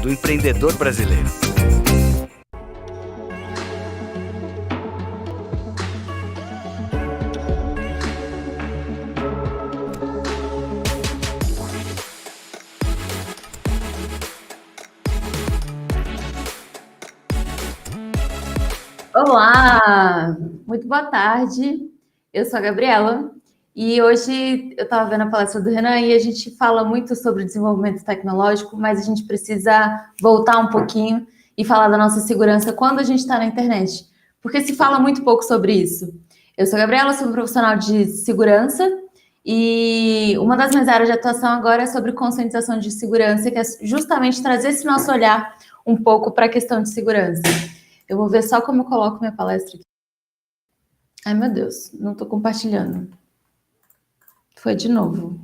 do empreendedor brasileiro. Olá, muito boa tarde. Eu sou a Gabriela e hoje eu estava vendo a palestra do Renan e a gente fala muito sobre desenvolvimento tecnológico, mas a gente precisa voltar um pouquinho e falar da nossa segurança quando a gente está na internet, porque se fala muito pouco sobre isso. Eu sou a Gabriela, sou um profissional de segurança e uma das minhas áreas de atuação agora é sobre conscientização de segurança, que é justamente trazer esse nosso olhar um pouco para a questão de segurança. Eu vou ver só como eu coloco minha palestra aqui. Ai, meu Deus, não estou compartilhando. Foi de novo.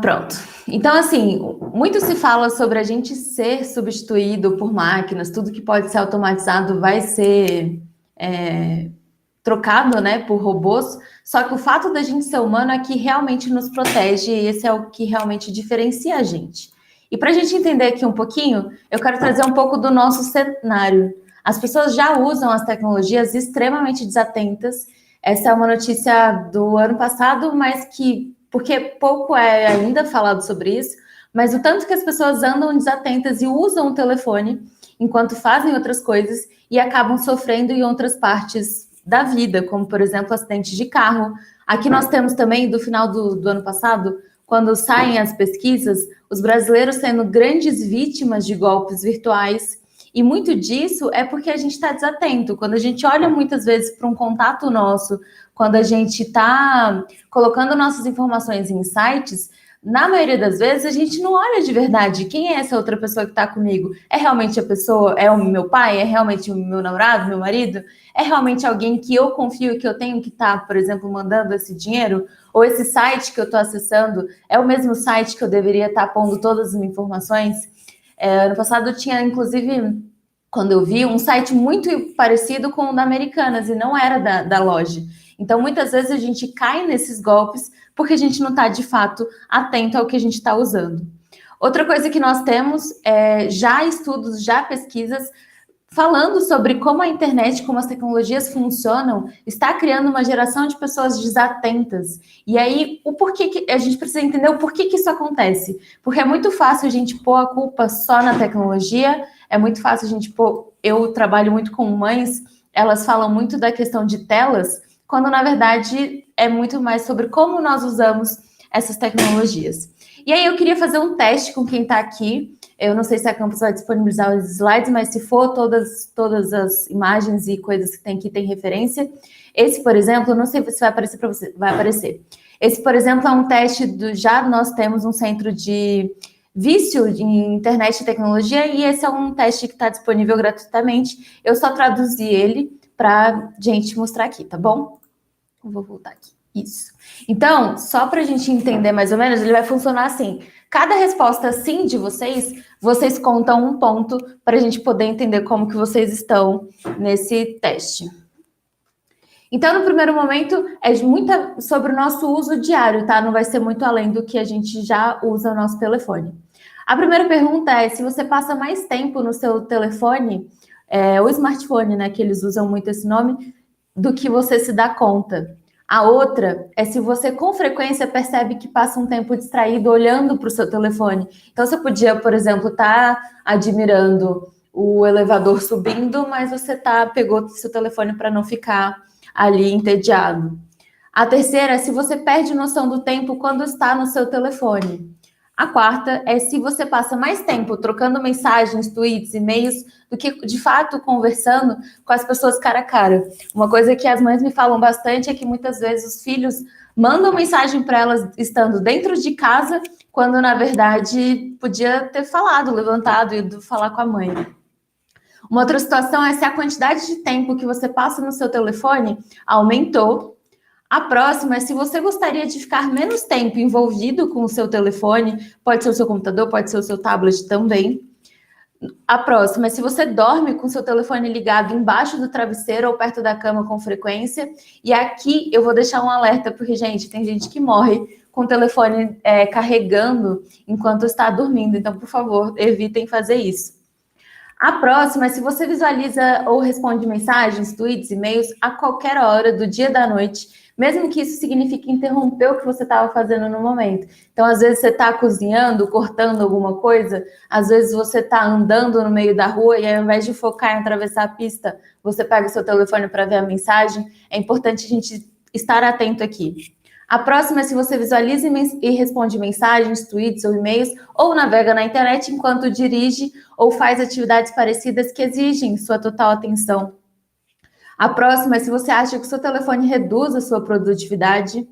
Pronto. Então, assim, muito se fala sobre a gente ser substituído por máquinas, tudo que pode ser automatizado vai ser trocado, né, por robôs, só que o fato da gente ser humano é que realmente nos protege e esse é o que realmente diferencia a gente. E para a gente entender aqui um pouquinho, eu quero trazer um pouco do nosso cenário. As pessoas já usam as tecnologias extremamente desatentas. Essa é uma notícia do ano passado, mas que, porque pouco é ainda falado sobre isso, mas o tanto que as pessoas andam desatentas e usam o telefone enquanto fazem outras coisas e acabam sofrendo em outras partes da vida, como, por exemplo, acidente de carro. Aqui nós temos também, do final do ano passado, quando saem as pesquisas, os brasileiros sendo grandes vítimas de golpes virtuais, e muito disso é porque a gente está desatento. Quando a gente olha muitas vezes para um contato nosso, quando a gente está colocando nossas informações em sites, na maioria das vezes a gente não olha de verdade quem é essa outra pessoa que está comigo. É realmente a pessoa, é o meu pai, é realmente o meu namorado, meu marido? É realmente alguém que eu confio que eu tenho que estar, por exemplo, mandando esse dinheiro? Ou esse site que eu estou acessando é o mesmo site que eu deveria estar pondo todas as minhas informações? Ano passado eu tinha, inclusive, quando eu vi, um site muito parecido com o da Americanas e não era da loja. Então, muitas vezes a gente cai nesses golpes porque a gente não está, de fato, atento ao que a gente está usando. Outra coisa que nós temos é já estudos, já pesquisas falando sobre como a internet, como as tecnologias funcionam, está criando uma geração de pessoas desatentas. E aí, o porquê que a gente precisa entender o porquê que isso acontece. Porque é muito fácil a gente pôr a culpa só na tecnologia, é muito fácil a gente pôr... Eu trabalho muito com mães, elas falam muito da questão de telas, quando na verdade é muito mais sobre como nós usamos essas tecnologias. E aí eu queria fazer um teste com quem está aqui. Eu não sei se a Campus vai disponibilizar os slides, mas se for, todas as imagens e coisas que tem aqui tem referência. Esse, por exemplo, eu não sei se vai aparecer para você. Vai aparecer. Esse, por exemplo, é um teste já nós temos um centro de vício em internet e tecnologia, e esse é um teste que está disponível gratuitamente. Eu só traduzi ele para gente mostrar aqui, tá bom? Eu vou voltar aqui. Isso. Então, só para a gente entender mais ou menos, ele vai funcionar assim. Cada resposta sim de vocês contam um ponto para a gente poder entender como que vocês estão nesse teste. Então, no primeiro momento, é muito sobre o nosso uso diário, tá? Não vai ser muito além do que a gente já usa o nosso telefone. A primeira pergunta é se você passa mais tempo no seu telefone, o smartphone, né? Que eles usam muito esse nome, do que você se dá conta. A outra é se você com frequência percebe que passa um tempo distraído olhando para o seu telefone. Então você podia, por exemplo, estar admirando o elevador subindo, mas você pegou seu telefone para não ficar ali entediado. A terceira é se você perde noção do tempo quando está no seu telefone. A quarta é se você passa mais tempo trocando mensagens, tweets, e-mails, do que, de fato, conversando com as pessoas cara a cara. Uma coisa que as mães me falam bastante é que, muitas vezes, os filhos mandam mensagem para elas estando dentro de casa, quando, na verdade, podia ter falado, levantado e ido falar com a mãe. Uma outra situação é se a quantidade de tempo que você passa no seu telefone aumentou. A próxima é se você gostaria de ficar menos tempo envolvido com o seu telefone, pode ser o seu computador, pode ser o seu tablet também. A próxima é se você dorme com seu telefone ligado embaixo do travesseiro ou perto da cama com frequência. E aqui eu vou deixar um alerta, porque, gente, tem gente que morre com o telefone carregando enquanto está dormindo. Então, por favor, evitem fazer isso. A próxima é se você visualiza ou responde mensagens, tweets, e-mails a qualquer hora do dia e da noite, mesmo que isso signifique interromper o que você estava fazendo no momento. Então, às vezes você está cozinhando, cortando alguma coisa, às vezes você está andando no meio da rua e ao invés de focar em atravessar a pista, você pega o seu telefone para ver a mensagem. É importante a gente estar atento aqui. A próxima é se você visualiza e responde mensagens, tweets ou e-mails, ou navega na internet enquanto dirige ou faz atividades parecidas que exigem sua total atenção. A próxima é se você acha que o seu telefone reduz a sua produtividade.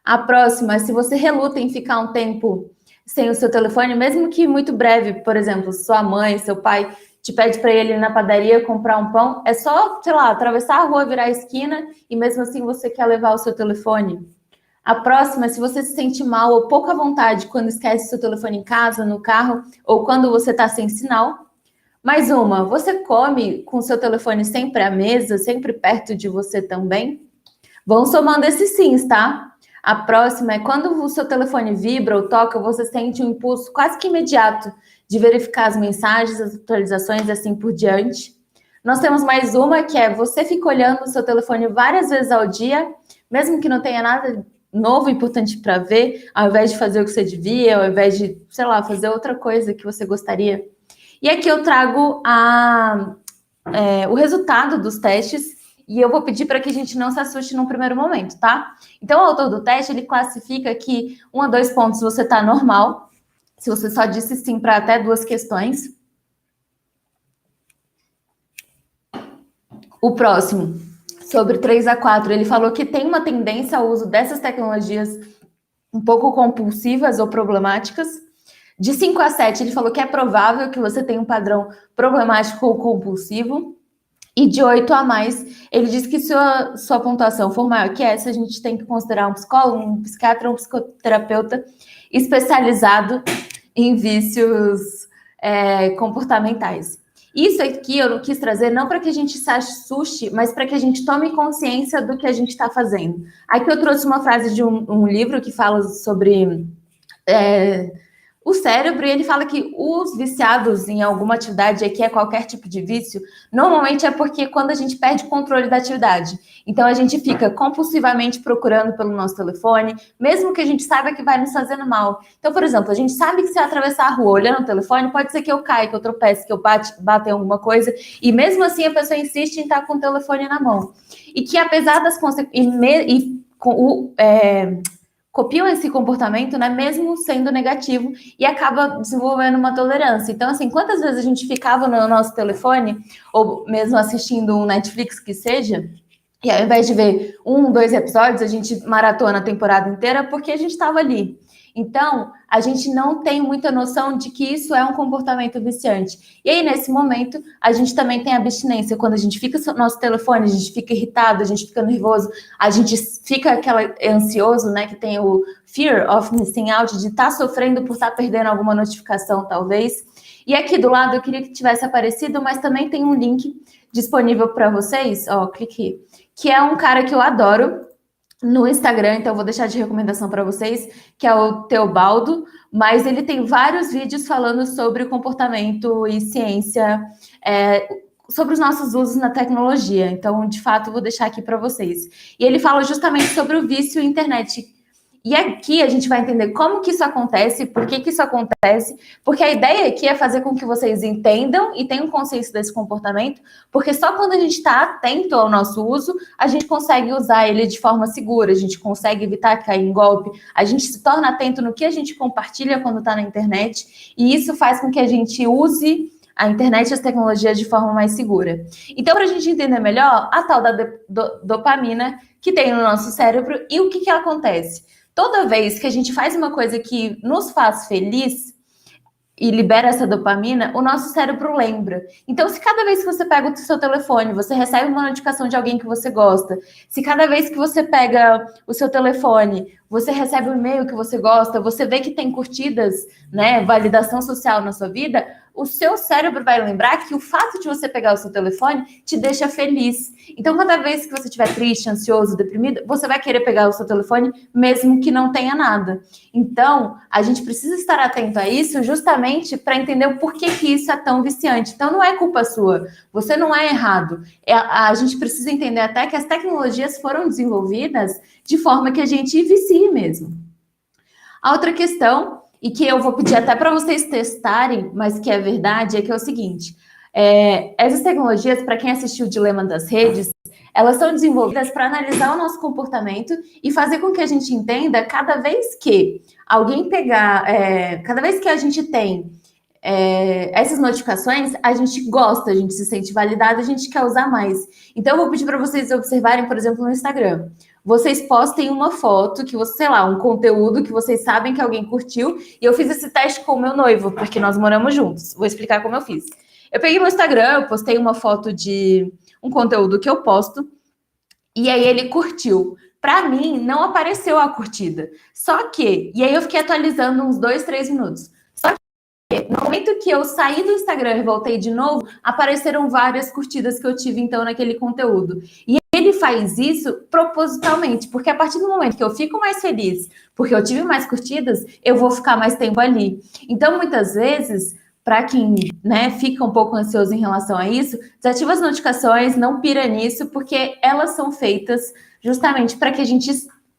A próxima é se você reluta em ficar um tempo sem o seu telefone, mesmo que muito breve. Por exemplo, sua mãe, seu pai te pede para ir ali na padaria comprar um pão, é só, sei lá, atravessar a rua, virar a esquina e mesmo assim você quer levar o seu telefone. A próxima é se você se sente mal ou pouca vontade quando esquece seu telefone em casa, no carro ou quando você está sem sinal. Mais uma, você come com seu telefone sempre à mesa, sempre perto de você também? Vão somando esses sims, tá? A próxima é quando o seu telefone vibra ou toca, você sente um impulso quase que imediato de verificar as mensagens, as atualizações e assim por diante. Nós temos mais uma que é você fica olhando o seu telefone várias vezes ao dia, mesmo que não tenha nada novo importante para ver, ao invés de fazer o que você devia, ao invés de, sei lá, fazer outra coisa que você gostaria. E aqui eu trago o resultado dos testes e eu vou pedir para que a gente não se assuste num primeiro momento, tá? Então, o autor do teste, ele classifica que 1 a 2 pontos você está normal, se você só disse sim para até 2 questões. O próximo, sobre 3 a 4, ele falou que tem uma tendência ao uso dessas tecnologias um pouco compulsivas ou problemáticas. De 5 a 7, ele falou que é provável que você tenha um padrão problemático ou compulsivo. E de 8 a mais, ele diz que se sua pontuação for maior que essa, a gente tem que considerar um psicólogo, um psiquiatra, um psicoterapeuta especializado em vícios comportamentais. Isso aqui eu quis trazer não para que a gente se assuste, mas para que a gente tome consciência do que a gente está fazendo. Aqui eu trouxe uma frase de um livro que fala sobre o cérebro, e ele fala que os viciados em alguma atividade, que é qualquer tipo de vício, normalmente é porque quando a gente perde o controle da atividade. Então, a gente fica compulsivamente procurando pelo nosso telefone, mesmo que a gente saiba que vai nos fazendo mal. Então, por exemplo, a gente sabe que se eu atravessar a rua olhando o telefone, pode ser que eu caia, que eu tropece, que eu bata em alguma coisa, e mesmo assim a pessoa insiste em estar com o telefone na mão. E que apesar das consequências... copiam esse comportamento, né, mesmo sendo negativo, e acaba desenvolvendo uma tolerância. Então, assim, quantas vezes a gente ficava no nosso telefone, ou mesmo assistindo um Netflix que seja, e ao invés de ver 1, 2 episódios, a gente maratona a temporada inteira porque a gente estava ali. Então, a gente não tem muita noção de que isso é um comportamento viciante. E aí, nesse momento, a gente também tem abstinência. Quando a gente fica no nosso telefone, a gente fica irritado, a gente fica nervoso, a gente fica ansioso, né? Que tem o fear of missing out, de estar sofrendo por estar perdendo alguma notificação, talvez. E aqui do lado, eu queria que tivesse aparecido, mas também tem um link disponível para vocês. Ó, clique. Que é um cara que eu adoro no Instagram, então eu vou deixar de recomendação para vocês, que é o Teobaldo, mas ele tem vários vídeos falando sobre comportamento e ciência, sobre os nossos usos na tecnologia. Então, de fato, eu vou deixar aqui para vocês. E ele fala justamente sobre o vício em internet. E aqui a gente vai entender como que isso acontece, por que isso acontece, porque a ideia aqui é fazer com que vocês entendam e tenham consciência desse comportamento, porque só quando a gente está atento ao nosso uso, a gente consegue usar ele de forma segura, a gente consegue evitar cair em golpe, a gente se torna atento no que a gente compartilha quando está na internet, e isso faz com que a gente use a internet e as tecnologias de forma mais segura. Então, para a gente entender melhor, a tal da dopamina que tem no nosso cérebro e o que acontece. Toda vez que a gente faz uma coisa que nos faz feliz e libera essa dopamina, o nosso cérebro lembra. Então, se cada vez que você pega o seu telefone, você recebe uma notificação de alguém que você gosta, se cada vez que você pega o seu telefone, você recebe um e-mail que você gosta, você vê que tem curtidas, né, validação social na sua vida, o seu cérebro vai lembrar que o fato de você pegar o seu telefone te deixa feliz. Então, cada vez que você estiver triste, ansioso, deprimido, você vai querer pegar o seu telefone, mesmo que não tenha nada. Então, a gente precisa estar atento a isso justamente para entender o porquê que isso é tão viciante. Então, não é culpa sua, você não é errado. A gente precisa entender até que as tecnologias foram desenvolvidas de forma que a gente vicie mesmo. A outra questão, e que eu vou pedir até para vocês testarem, mas que é verdade, é que é o seguinte: essas tecnologias, para quem assistiu o Dilema das Redes, elas são desenvolvidas para analisar o nosso comportamento e fazer com que a gente entenda cada vez que alguém pegar, cada vez que a gente tem essas notificações, a gente gosta, a gente se sente validado, a gente quer usar mais. Então, eu vou pedir para vocês observarem, por exemplo, no Instagram. Vocês postem uma foto que você, sei lá, um conteúdo que vocês sabem que alguém curtiu. E eu fiz esse teste com o meu noivo, porque nós moramos juntos. Vou explicar como eu fiz. Eu peguei meu Instagram, eu postei uma foto de um conteúdo que eu posto. E aí ele curtiu. Para mim, não apareceu a curtida. Só que, e aí eu fiquei atualizando uns 2, 3 minutos. No momento que eu saí do Instagram e voltei de novo, apareceram várias curtidas que eu tive, então, naquele conteúdo. E ele faz isso propositalmente, porque a partir do momento que eu fico mais feliz, porque eu tive mais curtidas, eu vou ficar mais tempo ali. Então, muitas vezes, para quem, né, fica um pouco ansioso em relação a isso, desativa as notificações, não pira nisso, porque elas são feitas justamente para que a gente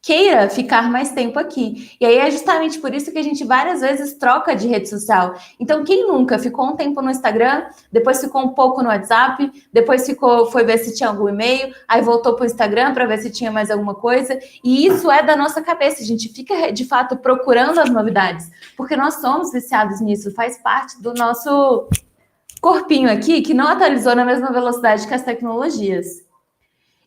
queira ficar mais tempo aqui. E aí é justamente por isso que a gente várias vezes troca de rede social. Então, quem nunca ficou um tempo no Instagram, depois ficou um pouco no WhatsApp, depois foi ver se tinha algum e-mail, aí voltou para o Instagram para ver se tinha mais alguma coisa. E isso é da nossa cabeça. A gente fica, de fato, procurando as novidades, porque nós somos viciados nisso, faz parte do nosso corpinho aqui, que não atualizou na mesma velocidade que as tecnologias.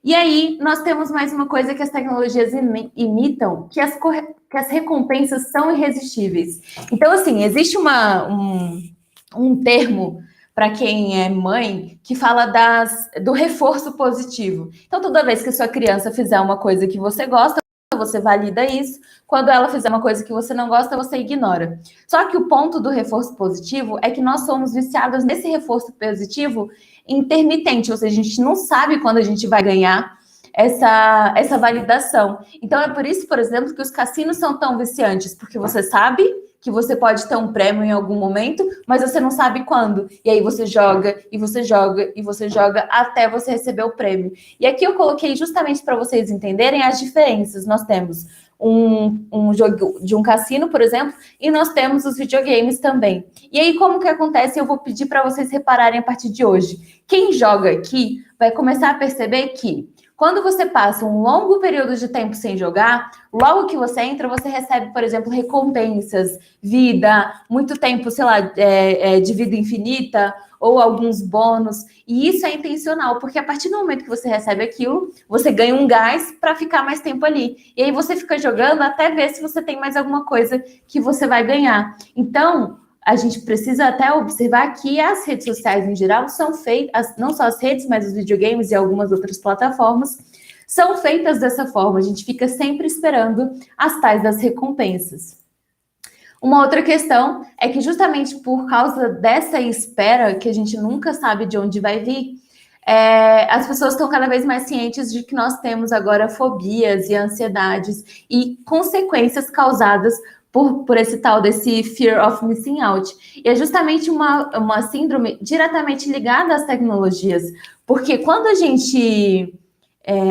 E aí, nós temos mais uma coisa que as tecnologias imitam, que as recompensas são irresistíveis. Então, assim, existe um termo para quem é mãe que fala do reforço positivo. Então, toda vez que a sua criança fizer uma coisa que você gosta, você valida isso. Quando ela fizer uma coisa que você não gosta, você ignora. Só que o ponto do reforço positivo é que nós somos viciados nesse reforço positivo intermitente, ou seja, a gente não sabe quando a gente vai ganhar essa validação. Então, é por isso, por exemplo, que os cassinos são tão viciantes, porque você sabe que você pode ter um prêmio em algum momento, mas você não sabe quando. E aí você joga, e você joga, e você joga até você receber o prêmio. E aqui eu coloquei justamente para vocês entenderem as diferenças. Nós temos um jogo de um cassino, por exemplo, e nós temos os videogames também. E aí, como que acontece? Eu vou pedir para vocês repararem a partir de hoje. Quem joga aqui vai começar a perceber que quando você passa um longo período de tempo sem jogar, logo que você entra, você recebe, por exemplo, recompensas, vida, muito tempo, sei lá, de vida infinita, ou alguns bônus. E isso é intencional, porque a partir do momento que você recebe aquilo, você ganha um gás para ficar mais tempo ali. E aí você fica jogando até ver se você tem mais alguma coisa que você vai ganhar. Então, a gente precisa até observar que as redes sociais em geral são feitas, não só as redes, mas os videogames e algumas outras plataformas, são feitas dessa forma. A gente fica sempre esperando as tais das recompensas. Uma outra questão é que justamente por causa dessa espera, que a gente nunca sabe de onde vai vir, as pessoas estão cada vez mais cientes de que nós temos agora fobias e ansiedades e consequências causadas por esse tal desse fear of missing out. E é justamente uma síndrome diretamente ligada às tecnologias, porque quando a gente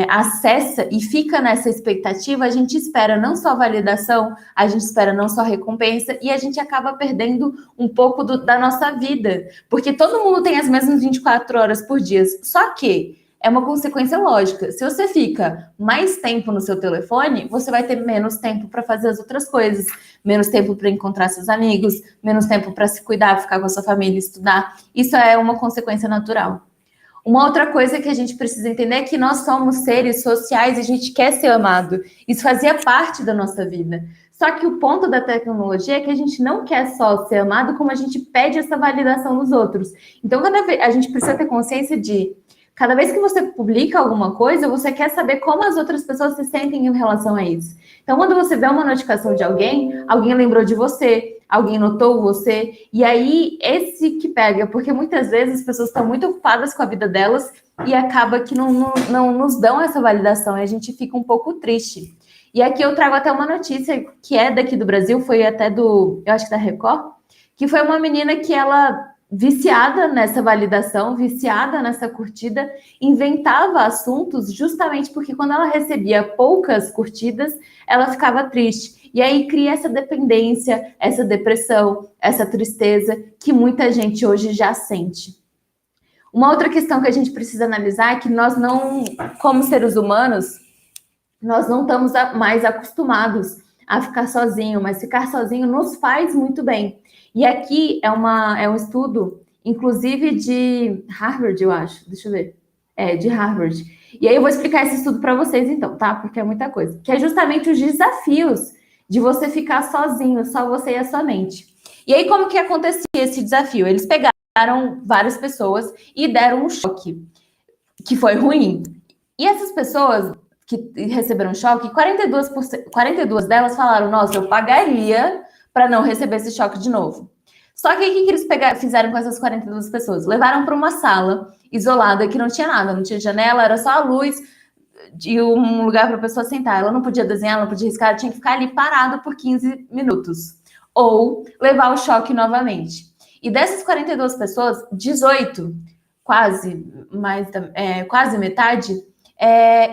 acessa e fica nessa expectativa, a gente espera não só validação, a gente espera não só recompensa, e a gente acaba perdendo um pouco da nossa vida, porque todo mundo tem as mesmas 24 horas por dia, só que é uma consequência lógica. Se você fica mais tempo no seu telefone, você vai ter menos tempo para fazer as outras coisas, menos tempo para encontrar seus amigos, menos tempo para se cuidar, ficar com a sua família, estudar. Isso é uma consequência natural. Uma outra coisa que a gente precisa entender é que nós somos seres sociais e a gente quer ser amado. Isso fazia parte da nossa vida. Só que o ponto da tecnologia é que a gente não quer só ser amado, como a gente pede essa validação dos outros. Então, a gente precisa ter consciência de Cada vez que você publica alguma coisa, você quer saber como as outras pessoas se sentem em relação a isso. Então, quando você vê uma notificação de alguém, alguém lembrou de você, alguém notou você, e aí esse que pega, porque muitas vezes as pessoas estão muito ocupadas com a vida delas e acaba que não nos dão essa validação e a gente fica um pouco triste. E aqui eu trago até uma notícia que é daqui do Brasil, foi até eu acho que da Record, que foi uma menina que ela viciada nessa validação, viciada nessa curtida, inventava assuntos justamente porque quando ela recebia poucas curtidas, ela ficava triste. E aí cria essa dependência, essa depressão, essa tristeza que muita gente hoje já sente. Uma outra questão que a gente precisa analisar é que nós não, como seres humanos, nós não estamos mais acostumados a ficar sozinho, mas ficar sozinho nos faz muito bem. E aqui é um estudo, inclusive de Harvard, eu acho. Deixa eu ver. De Harvard. E aí eu vou explicar esse estudo para vocês, então, tá? Porque é muita coisa. Que é justamente os desafios de você ficar sozinho, só você e a sua mente. E aí, como que acontecia esse desafio? Eles pegaram várias pessoas e deram um choque, que foi ruim. E essas pessoas que receberam choque, 42 delas falaram, nossa, eu pagaria para não receber esse choque de novo. Só que o que eles fizeram com essas 42 pessoas? Levaram para uma sala isolada que não tinha nada, não tinha janela, era só a luz e um lugar para a pessoa sentar. Ela não podia desenhar, ela não podia riscar, ela tinha que ficar ali parada por 15 minutos. Ou levar o choque novamente. E dessas 42 pessoas, 18, quase metade,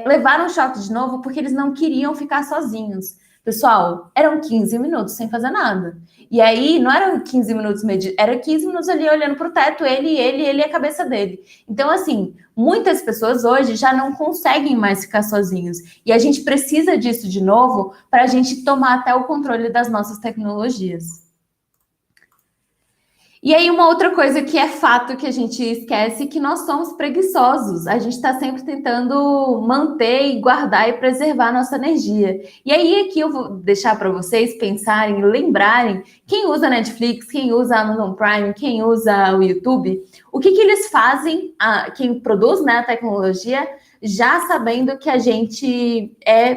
levaram o choque de novo porque eles não queriam ficar sozinhos. Pessoal, eram 15 minutos sem fazer nada. E aí, não eram 15 minutos era 15 minutos ali olhando para o teto, ele e a cabeça dele. Então, assim, muitas pessoas hoje já não conseguem mais ficar sozinhos. E a gente precisa disso de novo para a gente tomar até o controle das nossas tecnologias. E aí, uma outra coisa que é fato que a gente esquece, que nós somos preguiçosos. A gente está sempre tentando manter e guardar e preservar a nossa energia. E aí, aqui eu vou deixar para vocês pensarem, lembrarem, quem usa Netflix, quem usa Amazon Prime, quem usa o YouTube, o que eles fazem, quem produz, né, a tecnologia, já sabendo que a gente é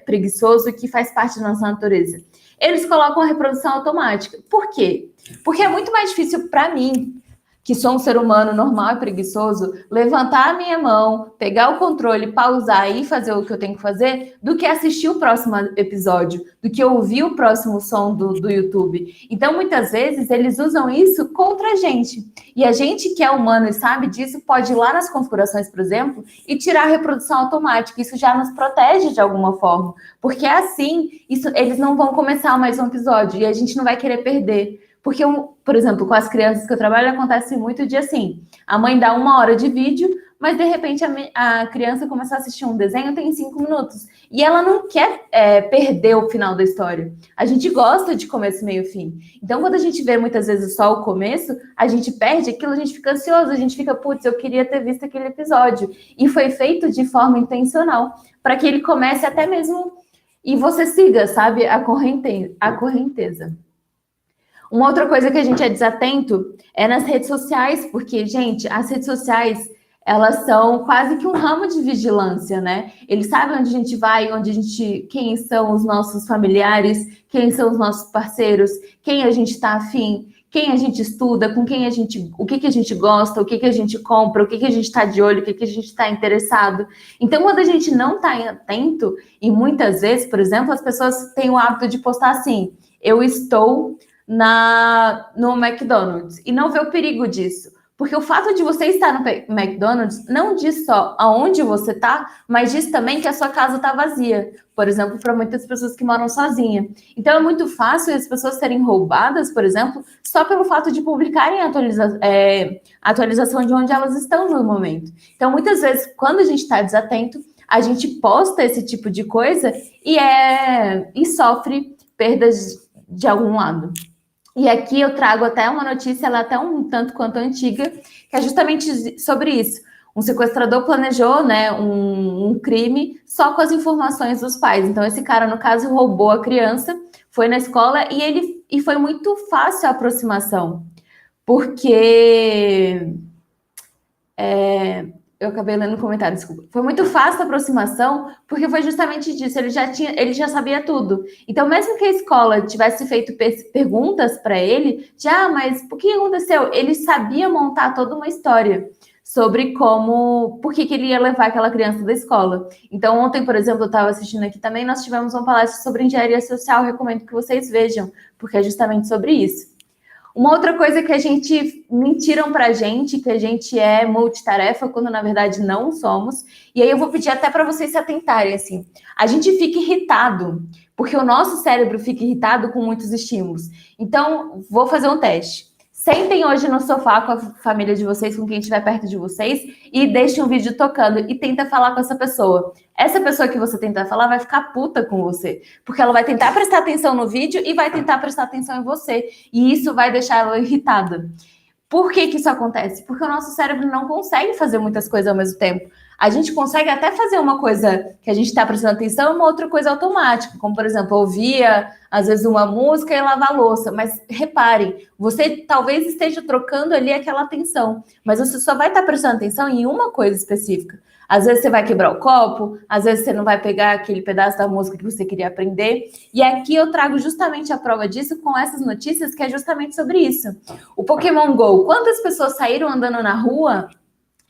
preguiçoso e que faz parte da nossa natureza. Eles colocam a reprodução automática. Por quê? Porque é muito mais difícil para mim, que sou um ser humano normal e preguiçoso, levantar a minha mão, pegar o controle, pausar e fazer o que eu tenho que fazer, do que assistir o próximo episódio, do que ouvir o próximo som do YouTube. Então, muitas vezes, eles usam isso contra a gente. E a gente que é humano e sabe disso, pode ir lá nas configurações, por exemplo, e tirar a reprodução automática. Isso já nos protege de alguma forma. Porque assim, eles não vão começar mais um episódio e a gente não vai querer perder. Porque, por exemplo, com as crianças que eu trabalho, acontece muito de assim, a mãe dá 1 hora de vídeo, mas de repente a criança começa a assistir um desenho, tem 5 minutos. E ela não quer perder o final da história. A gente gosta de começo, meio, fim. Então, quando a gente vê muitas vezes só o começo, a gente perde aquilo, a gente fica ansioso, a gente fica, putz, eu queria ter visto aquele episódio. E foi feito de forma intencional, para que ele comece até mesmo, e você siga, sabe, a correnteza. Uma outra coisa que a gente é desatento é nas redes sociais, porque, gente, as redes sociais, elas são quase que um ramo de vigilância, né? Eles sabem onde a gente vai, quem são os nossos familiares, quem são os nossos parceiros, quem a gente está afim, quem a gente estuda, com quem o que a gente gosta, o que a gente compra, o que a gente está de olho, o que a gente está interessado. Então, quando a gente não está atento, e muitas vezes, por exemplo, as pessoas têm o hábito de postar assim, eu estou no McDonald's, e não vê o perigo disso. Porque o fato de você estar no McDonald's não diz só aonde você está, mas diz também que a sua casa está vazia. Por exemplo, para muitas pessoas que moram sozinhas. Então é muito fácil as pessoas serem roubadas, por exemplo, só pelo fato de publicarem atualização de onde elas estão no momento. Então, muitas vezes, quando a gente está desatento, a gente posta esse tipo de coisa e sofre perdas de algum lado. E aqui eu trago até uma notícia, ela é até um tanto quanto antiga, que é justamente sobre isso. Um sequestrador planejou, né, um crime só com as informações dos pais. Então, esse cara, no caso, roubou a criança, foi na escola e foi muito fácil a aproximação. Porque Eu acabei lendo um comentário, desculpa. Foi muito fácil a aproximação, porque foi justamente disso. Ele já sabia tudo. Então, mesmo que a escola tivesse feito perguntas para ele, mas por que aconteceu? Ele sabia montar toda uma história sobre por que ele ia levar aquela criança da escola. Então, ontem, por exemplo, eu estava assistindo aqui também, nós tivemos uma palestra sobre engenharia social, recomendo que vocês vejam, porque é justamente sobre isso. Uma outra coisa que mentiram pra gente, que a gente é multitarefa, quando na verdade não somos. E aí eu vou pedir até para vocês se atentarem, assim. A gente fica irritado, porque o nosso cérebro fica irritado com muitos estímulos. Então, vou fazer um teste. Sentem hoje no sofá com a família de vocês, com quem estiver perto de vocês, e deixem um vídeo tocando e tenta falar com essa pessoa. Essa pessoa que você tentar falar vai ficar puta com você, porque ela vai tentar prestar atenção no vídeo e vai tentar prestar atenção em você, e isso vai deixar ela irritada. Por que isso acontece? Porque o nosso cérebro não consegue fazer muitas coisas ao mesmo tempo. A gente consegue até fazer uma coisa que a gente está prestando atenção e uma outra coisa automática, como, por exemplo, ouvir, às vezes, uma música e lavar a louça. Mas reparem, você talvez esteja trocando ali aquela atenção, mas você só vai estar prestando atenção em uma coisa específica. Às vezes você vai quebrar o copo, às vezes você não vai pegar aquele pedaço da música que você queria aprender. E aqui eu trago justamente a prova disso com essas notícias, que é justamente sobre isso. O Pokémon GO, quantas pessoas saíram andando na rua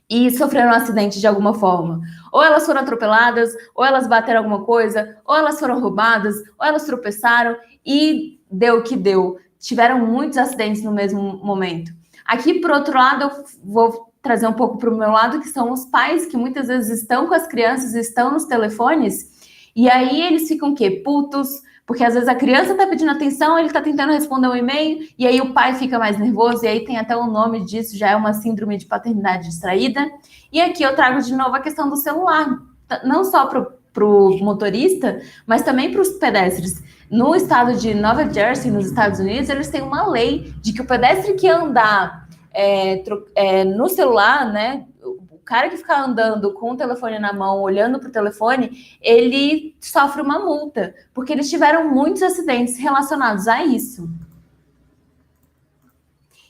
e sofreram um acidente de alguma forma? Ou elas foram atropeladas, ou elas bateram alguma coisa, ou elas foram roubadas, ou elas tropeçaram e deu o que deu. Tiveram muitos acidentes no mesmo momento. Aqui, por outro lado, eu vou trazer um pouco para o meu lado, que são os pais que muitas vezes estão com as crianças, estão nos telefones, e aí eles ficam o quê? Putos, porque às vezes a criança está pedindo atenção, ele está tentando responder um e-mail, e aí o pai fica mais nervoso, e aí tem até o nome disso, já é uma síndrome de paternidade distraída. E aqui eu trago de novo a questão do celular, não só para o motorista, mas também para os pedestres. No estado de Nova Jersey, nos Estados Unidos, eles têm uma lei de que o pedestre que andar no celular, né? O cara que fica andando com o telefone na mão, olhando para o telefone, ele sofre uma multa, porque eles tiveram muitos acidentes relacionados a isso.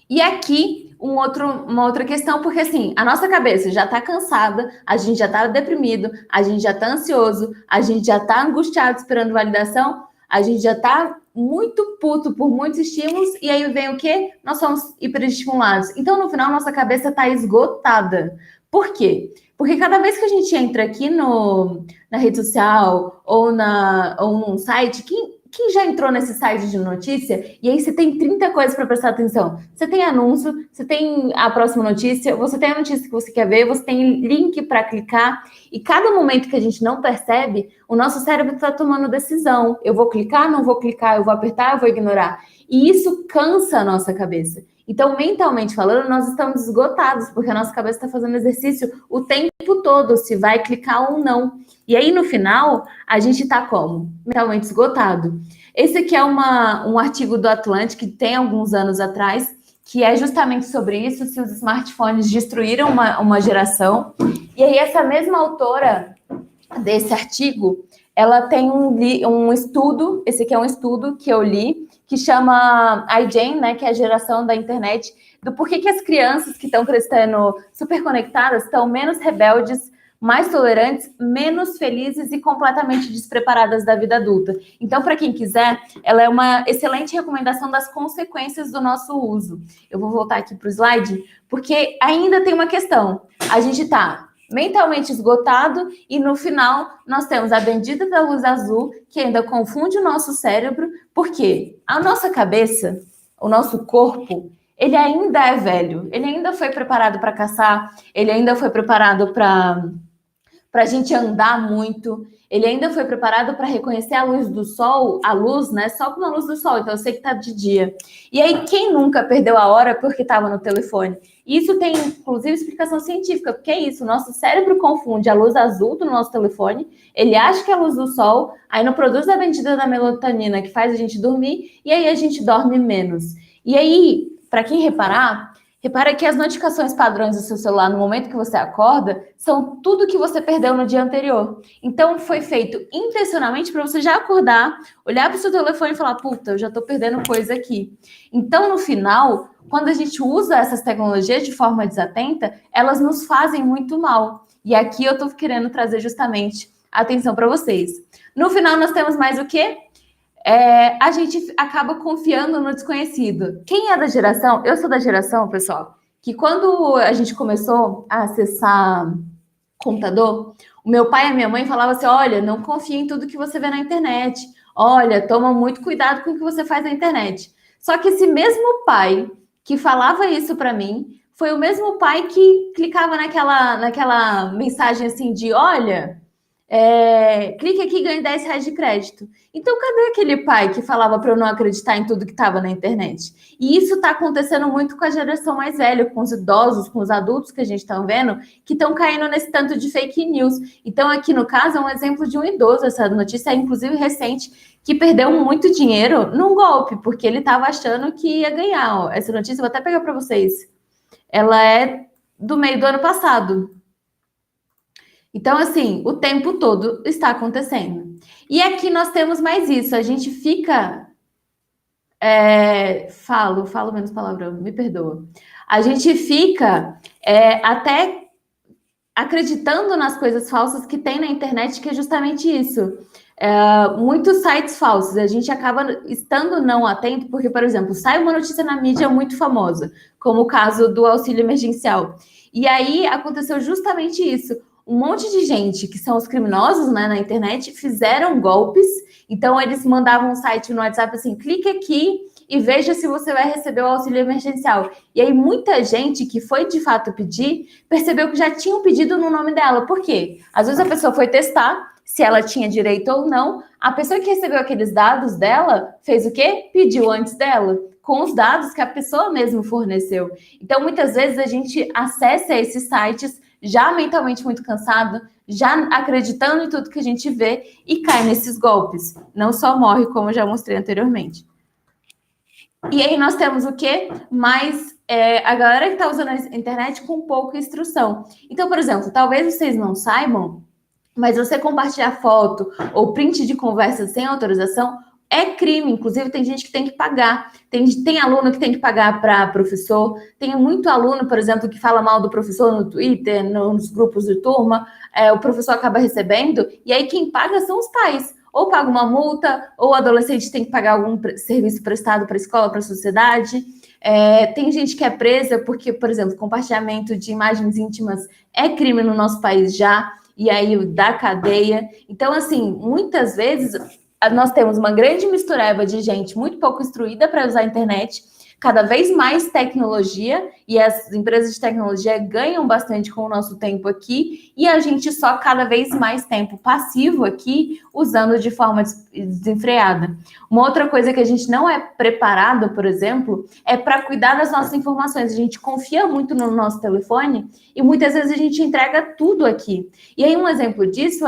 E aqui, uma outra questão, porque assim, a nossa cabeça já está cansada, a gente já está deprimido, a gente já está ansioso, a gente já está angustiado esperando validação, a gente já está muito puto por muitos estímulos, e aí vem o quê? Nós somos hiperestimulados. Então, no final, nossa cabeça está esgotada. Por quê? Porque cada vez que a gente entra aqui na rede social ou num site, quem já entrou nesse site de notícia e aí você tem 30 coisas para prestar atenção? Você tem anúncio, você tem a próxima notícia, você tem a notícia que você quer ver, você tem link para clicar, e cada momento que a gente não percebe, o nosso cérebro está tomando decisão. Eu vou clicar, não vou clicar, eu vou apertar, eu vou ignorar. E isso cansa a nossa cabeça. Então, mentalmente falando, nós estamos esgotados, porque a nossa cabeça está fazendo exercício o tempo todo, se vai clicar ou não. E aí, no final, a gente está como? Mentalmente esgotado. Esse aqui é um artigo do Atlantic, que tem alguns anos atrás, que é justamente sobre isso, se os smartphones destruíram uma geração. E aí, essa mesma autora desse artigo, ela tem um estudo, esse aqui é um estudo que eu li, que chama iGen, né, que é a geração da internet, do porquê que as crianças que estão crescendo super conectadas estão menos rebeldes, mais tolerantes, menos felizes e completamente despreparadas da vida adulta. Então, para quem quiser, ela é uma excelente recomendação das consequências do nosso uso. Eu vou voltar aqui para o slide, porque ainda tem uma questão. A gente está mentalmente esgotado e, no final, nós temos a bendita da luz azul, que ainda confunde o nosso cérebro, porque a nossa cabeça, o nosso corpo, ele ainda é velho, ele ainda foi preparado para caçar, ele ainda foi preparado para a gente andar muito, ele ainda foi preparado para reconhecer a luz do sol, a luz, né? Só com a luz do sol, então eu sei que tá de dia. E aí, quem nunca perdeu a hora porque estava no telefone? Isso tem, inclusive, explicação científica, porque é isso, o nosso cérebro confunde a luz azul do nosso telefone, ele acha que é a luz do sol, aí não produz a bendita da melatonina que faz a gente dormir, e aí a gente dorme menos. E aí, para quem reparar, Repara que as notificações padrões do seu celular no momento que você acorda são tudo que você perdeu no dia anterior. Então foi feito intencionalmente para você já acordar, olhar para o seu telefone e falar: puta, eu já estou perdendo coisa aqui. Então, no final, quando a gente usa essas tecnologias de forma desatenta, elas nos fazem muito mal. E aqui eu estou querendo trazer justamente a atenção para vocês. No final, nós temos mais o quê? A gente acaba confiando no desconhecido. Quem é da geração? Eu sou da geração, pessoal, que quando a gente começou a acessar computador, o meu pai e a minha mãe falavam assim: olha, não confia em tudo que você vê na internet. Olha, toma muito cuidado com o que você faz na internet. Só que esse mesmo pai que falava isso para mim foi o mesmo pai que clicava naquela mensagem assim de: olha, clique aqui e ganhe R$ 10 de crédito. Então, cadê aquele pai que falava para eu não acreditar em tudo que estava na internet? E isso está acontecendo muito com a geração mais velha, com os idosos, com os adultos que a gente está vendo, que estão caindo nesse tanto de fake news. Então, aqui no caso, é um exemplo de um idoso. Essa notícia é, inclusive, recente, que perdeu muito dinheiro num golpe, porque ele estava achando que ia ganhar. Ó, essa notícia, eu vou até pegar para vocês. Ela é do meio do ano passado. Então, assim, o tempo todo está acontecendo. E aqui nós temos mais isso. A gente fica. Falo menos palavrão, me perdoa. A gente fica até acreditando nas coisas falsas que tem na internet, que é justamente isso. Muitos sites falsos. A gente acaba estando não atento, porque, por exemplo, sai uma notícia na mídia muito famosa, como o caso do auxílio emergencial. E aí aconteceu justamente isso. Um monte de gente, que são os criminosos, né, na internet, fizeram golpes. Então, eles mandavam um site no WhatsApp assim: clique aqui e veja se você vai receber o auxílio emergencial. E aí, muita gente que foi de fato pedir, percebeu que já tinham pedido no nome dela. Por quê? Às vezes a pessoa foi testar se ela tinha direito ou não. A pessoa que recebeu aqueles dados dela fez o quê? Pediu antes dela, com os dados que a pessoa mesmo forneceu. Então, muitas vezes a gente acessa esses sites já mentalmente muito cansado, já acreditando em tudo que a gente vê e cai nesses golpes. Não só morre, como eu já mostrei anteriormente. E aí nós temos o quê? Mais a galera que está usando a internet com pouca instrução. Então, por exemplo, talvez vocês não saibam, mas você compartilhar foto ou print de conversa sem autorização é crime. Inclusive, tem gente que tem que pagar. Tem aluno que tem que pagar para professor. Tem muito aluno, por exemplo, que fala mal do professor no Twitter, nos grupos de turma. O professor acaba recebendo. E aí quem paga são os pais. Ou paga uma multa, ou o adolescente tem que pagar algum serviço prestado para a escola, para a sociedade. Tem gente que é presa porque, por exemplo, compartilhamento de imagens íntimas é crime no nosso país já. E aí da cadeia. Então, assim, muitas vezes nós temos uma grande mistureba de gente muito pouco instruída para usar a internet, cada vez mais tecnologia, e as empresas de tecnologia ganham bastante com o nosso tempo aqui, e a gente só cada vez mais tempo passivo aqui, usando de forma desenfreada. Uma outra coisa que a gente não é preparado, por exemplo, é para cuidar das nossas informações. A gente confia muito no nosso telefone, e muitas vezes a gente entrega tudo aqui. E aí um exemplo disso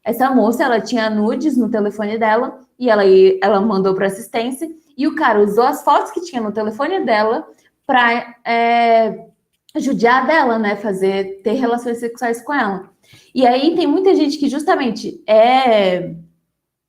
essa moça, ela tinha nudes no telefone dela, e ela mandou para assistência, e o cara usou as fotos que tinha no telefone dela para judiar dela, né? Ter relações sexuais com ela. E aí tem muita gente que justamente é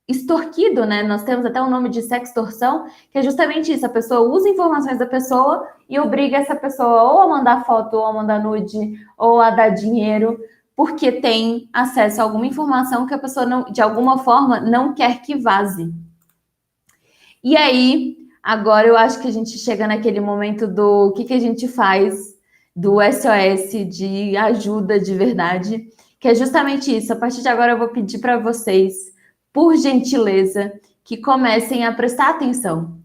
extorquido, né? Nós temos até o nome de sextorção, que é justamente isso: a pessoa usa informações da pessoa e obriga essa pessoa ou a mandar foto, ou a mandar nude, ou a dar dinheiro, porque tem acesso a alguma informação que a pessoa, não, de alguma forma, não quer que vaze. E aí, agora eu acho que a gente chega naquele momento do que a gente faz, do SOS, de ajuda de verdade, que é justamente isso. A partir de agora eu vou pedir para vocês, por gentileza, que comecem a prestar atenção.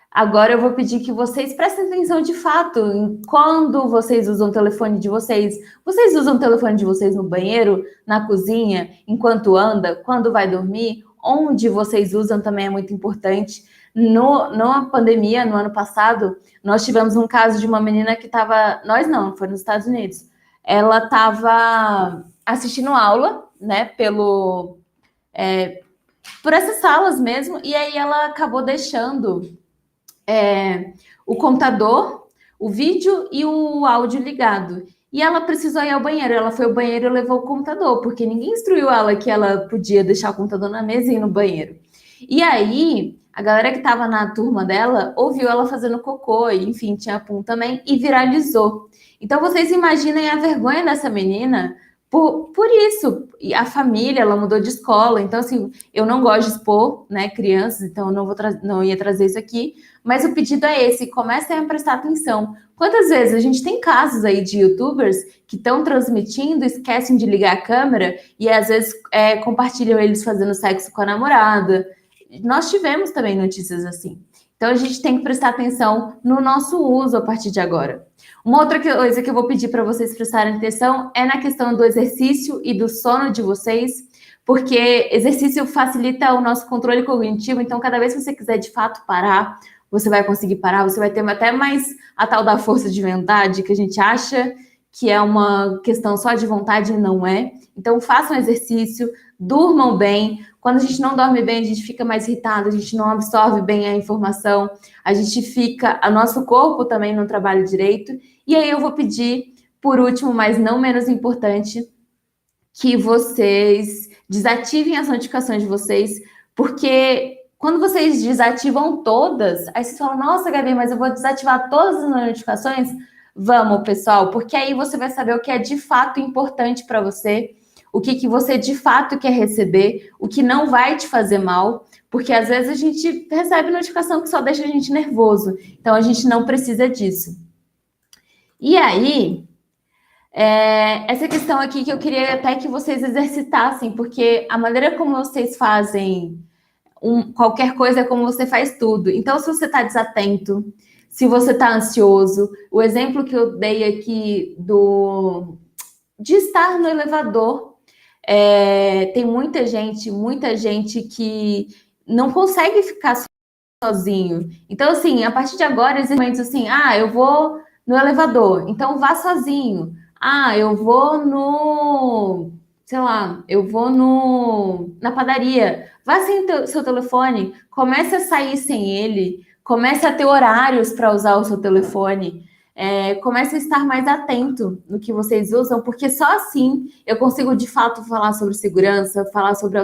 Agora eu vou pedir que vocês prestem atenção de fato em quando vocês usam o telefone de vocês. Vocês usam o telefone de vocês no banheiro, na cozinha, enquanto anda, quando vai dormir? Onde vocês usam também é muito importante. Na pandemia, no ano passado, nós tivemos um caso de uma menina que estava... Nós não, foi nos Estados Unidos. Ela estava assistindo aula, né, por essas salas mesmo, e aí ela acabou deixando o computador, o vídeo e o áudio ligado. E ela precisou ir ao banheiro. Ela foi ao banheiro e levou o computador, porque ninguém instruiu ela que ela podia deixar o computador na mesa e ir no banheiro. E aí, a galera que estava na turma dela ouviu ela fazendo cocô, e, enfim, tinha pum também, e viralizou. Então, vocês imaginem a vergonha dessa menina por isso. E a família, ela mudou de escola. Então, assim, eu não gosto de expor, né, crianças, então eu não ia trazer isso aqui. Mas o pedido é esse: comecem a prestar atenção. Quantas vezes a gente tem casos aí de youtubers que estão transmitindo, esquecem de ligar a câmera e às vezes compartilham eles fazendo sexo com a namorada. Nós tivemos também notícias assim. Então a gente tem que prestar atenção no nosso uso a partir de agora. Uma outra coisa que eu vou pedir para vocês prestarem atenção é na questão do exercício e do sono de vocês, porque exercício facilita o nosso controle cognitivo. Então, cada vez que você quiser de fato parar, você vai conseguir parar, você vai ter até mais a tal da força de vontade, que a gente acha que é uma questão só de vontade e não é. Então, façam exercício, durmam bem. Quando a gente não dorme bem, a gente fica mais irritado, a gente não absorve bem a informação, a gente fica, o nosso corpo também não trabalha direito. E aí eu vou pedir, por último, mas não menos importante, que vocês desativem as notificações de vocês, porque quando vocês desativam todas, aí vocês falam, nossa, Gabi, mas eu vou desativar todas as notificações? Vamos, pessoal, porque aí você vai saber o que é de fato importante para você, o que você de fato quer receber, o que não vai te fazer mal, porque às vezes a gente recebe notificação que só deixa a gente nervoso, então a gente não precisa disso. E aí, essa questão aqui que eu queria até que vocês exercitassem, porque a maneira como vocês fazem qualquer coisa é como você faz tudo. Então, se você está desatento, se você está ansioso, o exemplo que eu dei aqui de estar no elevador, tem muita gente que não consegue ficar sozinho. Então, assim, a partir de agora, existem momentos assim, eu vou no elevador, então vá sozinho. Eu vou na padaria. Vá sem seu telefone, comece a sair sem ele, comece a ter horários para usar o seu telefone, comece a estar mais atento no que vocês usam, porque só assim eu consigo de fato falar sobre segurança, falar sobre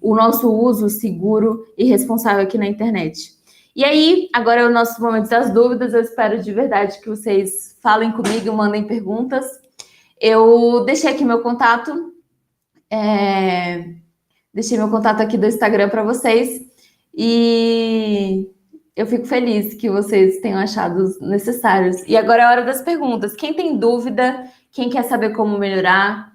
o nosso uso seguro e responsável aqui na internet. E aí, agora é o nosso momento das dúvidas. Eu espero de verdade que vocês falem comigo, mandem perguntas. Eu deixei aqui meu contato, deixei meu contato aqui do Instagram para vocês e eu fico feliz que vocês tenham achado necessários. E agora é a hora das perguntas. Quem tem dúvida, quem quer saber como melhorar?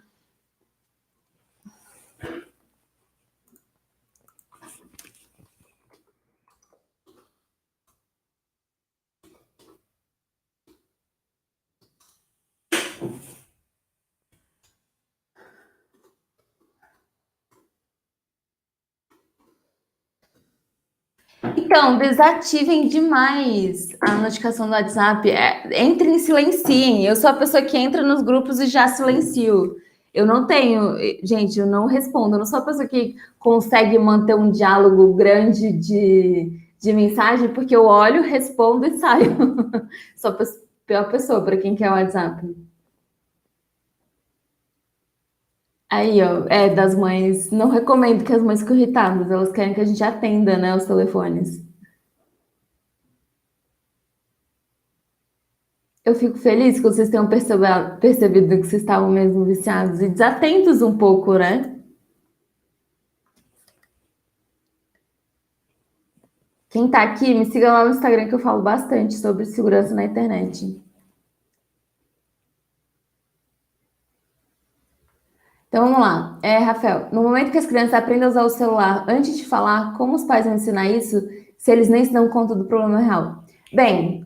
Então, desativem demais a notificação do WhatsApp. Entrem e silenciem. Eu sou a pessoa que entra nos grupos e já silencio. Eu não tenho, gente, eu não respondo. Eu não sou a pessoa que consegue manter um diálogo grande de mensagem, porque eu olho, respondo e saio. Sou a pior pessoa para quem quer o WhatsApp. Aí, ó, das mães. Não recomendo que as mães fiquem irritadas. Elas querem que a gente atenda, né, os telefones. Eu fico feliz que vocês tenham percebido que vocês estavam mesmo viciados e desatentos um pouco, né? Quem tá aqui, me siga lá no Instagram que eu falo bastante sobre segurança na internet. Então vamos lá. Rafael, no momento que as crianças aprendem a usar o celular, antes de falar, como os pais vão ensinar isso se eles nem se dão conta do problema real? Bem,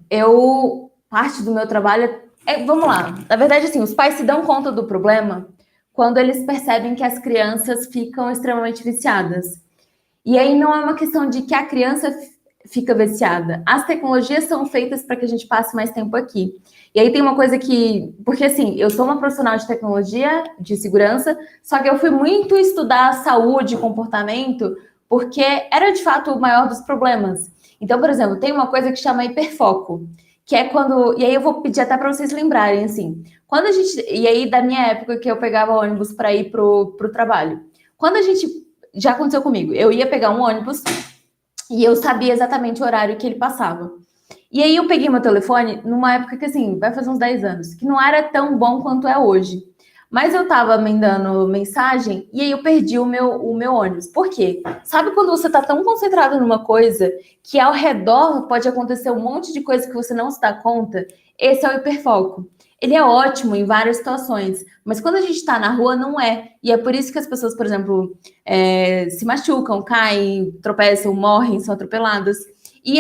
parte do meu trabalho vamos lá. Na verdade, assim, os pais se dão conta do problema quando eles percebem que as crianças ficam extremamente viciadas. E aí não é uma questão de que a criança fica viciada. As tecnologias são feitas para que a gente passe mais tempo aqui. E aí tem uma coisa que... Porque, assim, eu sou uma profissional de tecnologia, de segurança, só que eu fui muito estudar saúde, comportamento, porque era, de fato, o maior dos problemas. Então, por exemplo, tem uma coisa que chama hiperfoco, que é quando... E aí eu vou pedir até para vocês lembrarem, assim, quando a gente... E aí, da minha época que eu pegava ônibus para ir pro trabalho. Quando a gente... Já aconteceu comigo. Eu ia pegar um ônibus e eu sabia exatamente o horário que ele passava. E aí eu peguei meu telefone numa época que, assim, vai fazer uns 10 anos, que não era tão bom quanto é hoje. Mas eu tava mandando mensagem e aí eu perdi o meu ônibus. Por quê? Sabe quando você tá tão concentrado numa coisa que ao redor pode acontecer um monte de coisa que você não se dá conta? Esse é o hiperfoco. Ele é ótimo em várias situações, mas quando a gente tá na rua, não é. E é por isso que as pessoas, por exemplo, se machucam, caem, tropeçam, morrem, são atropeladas. E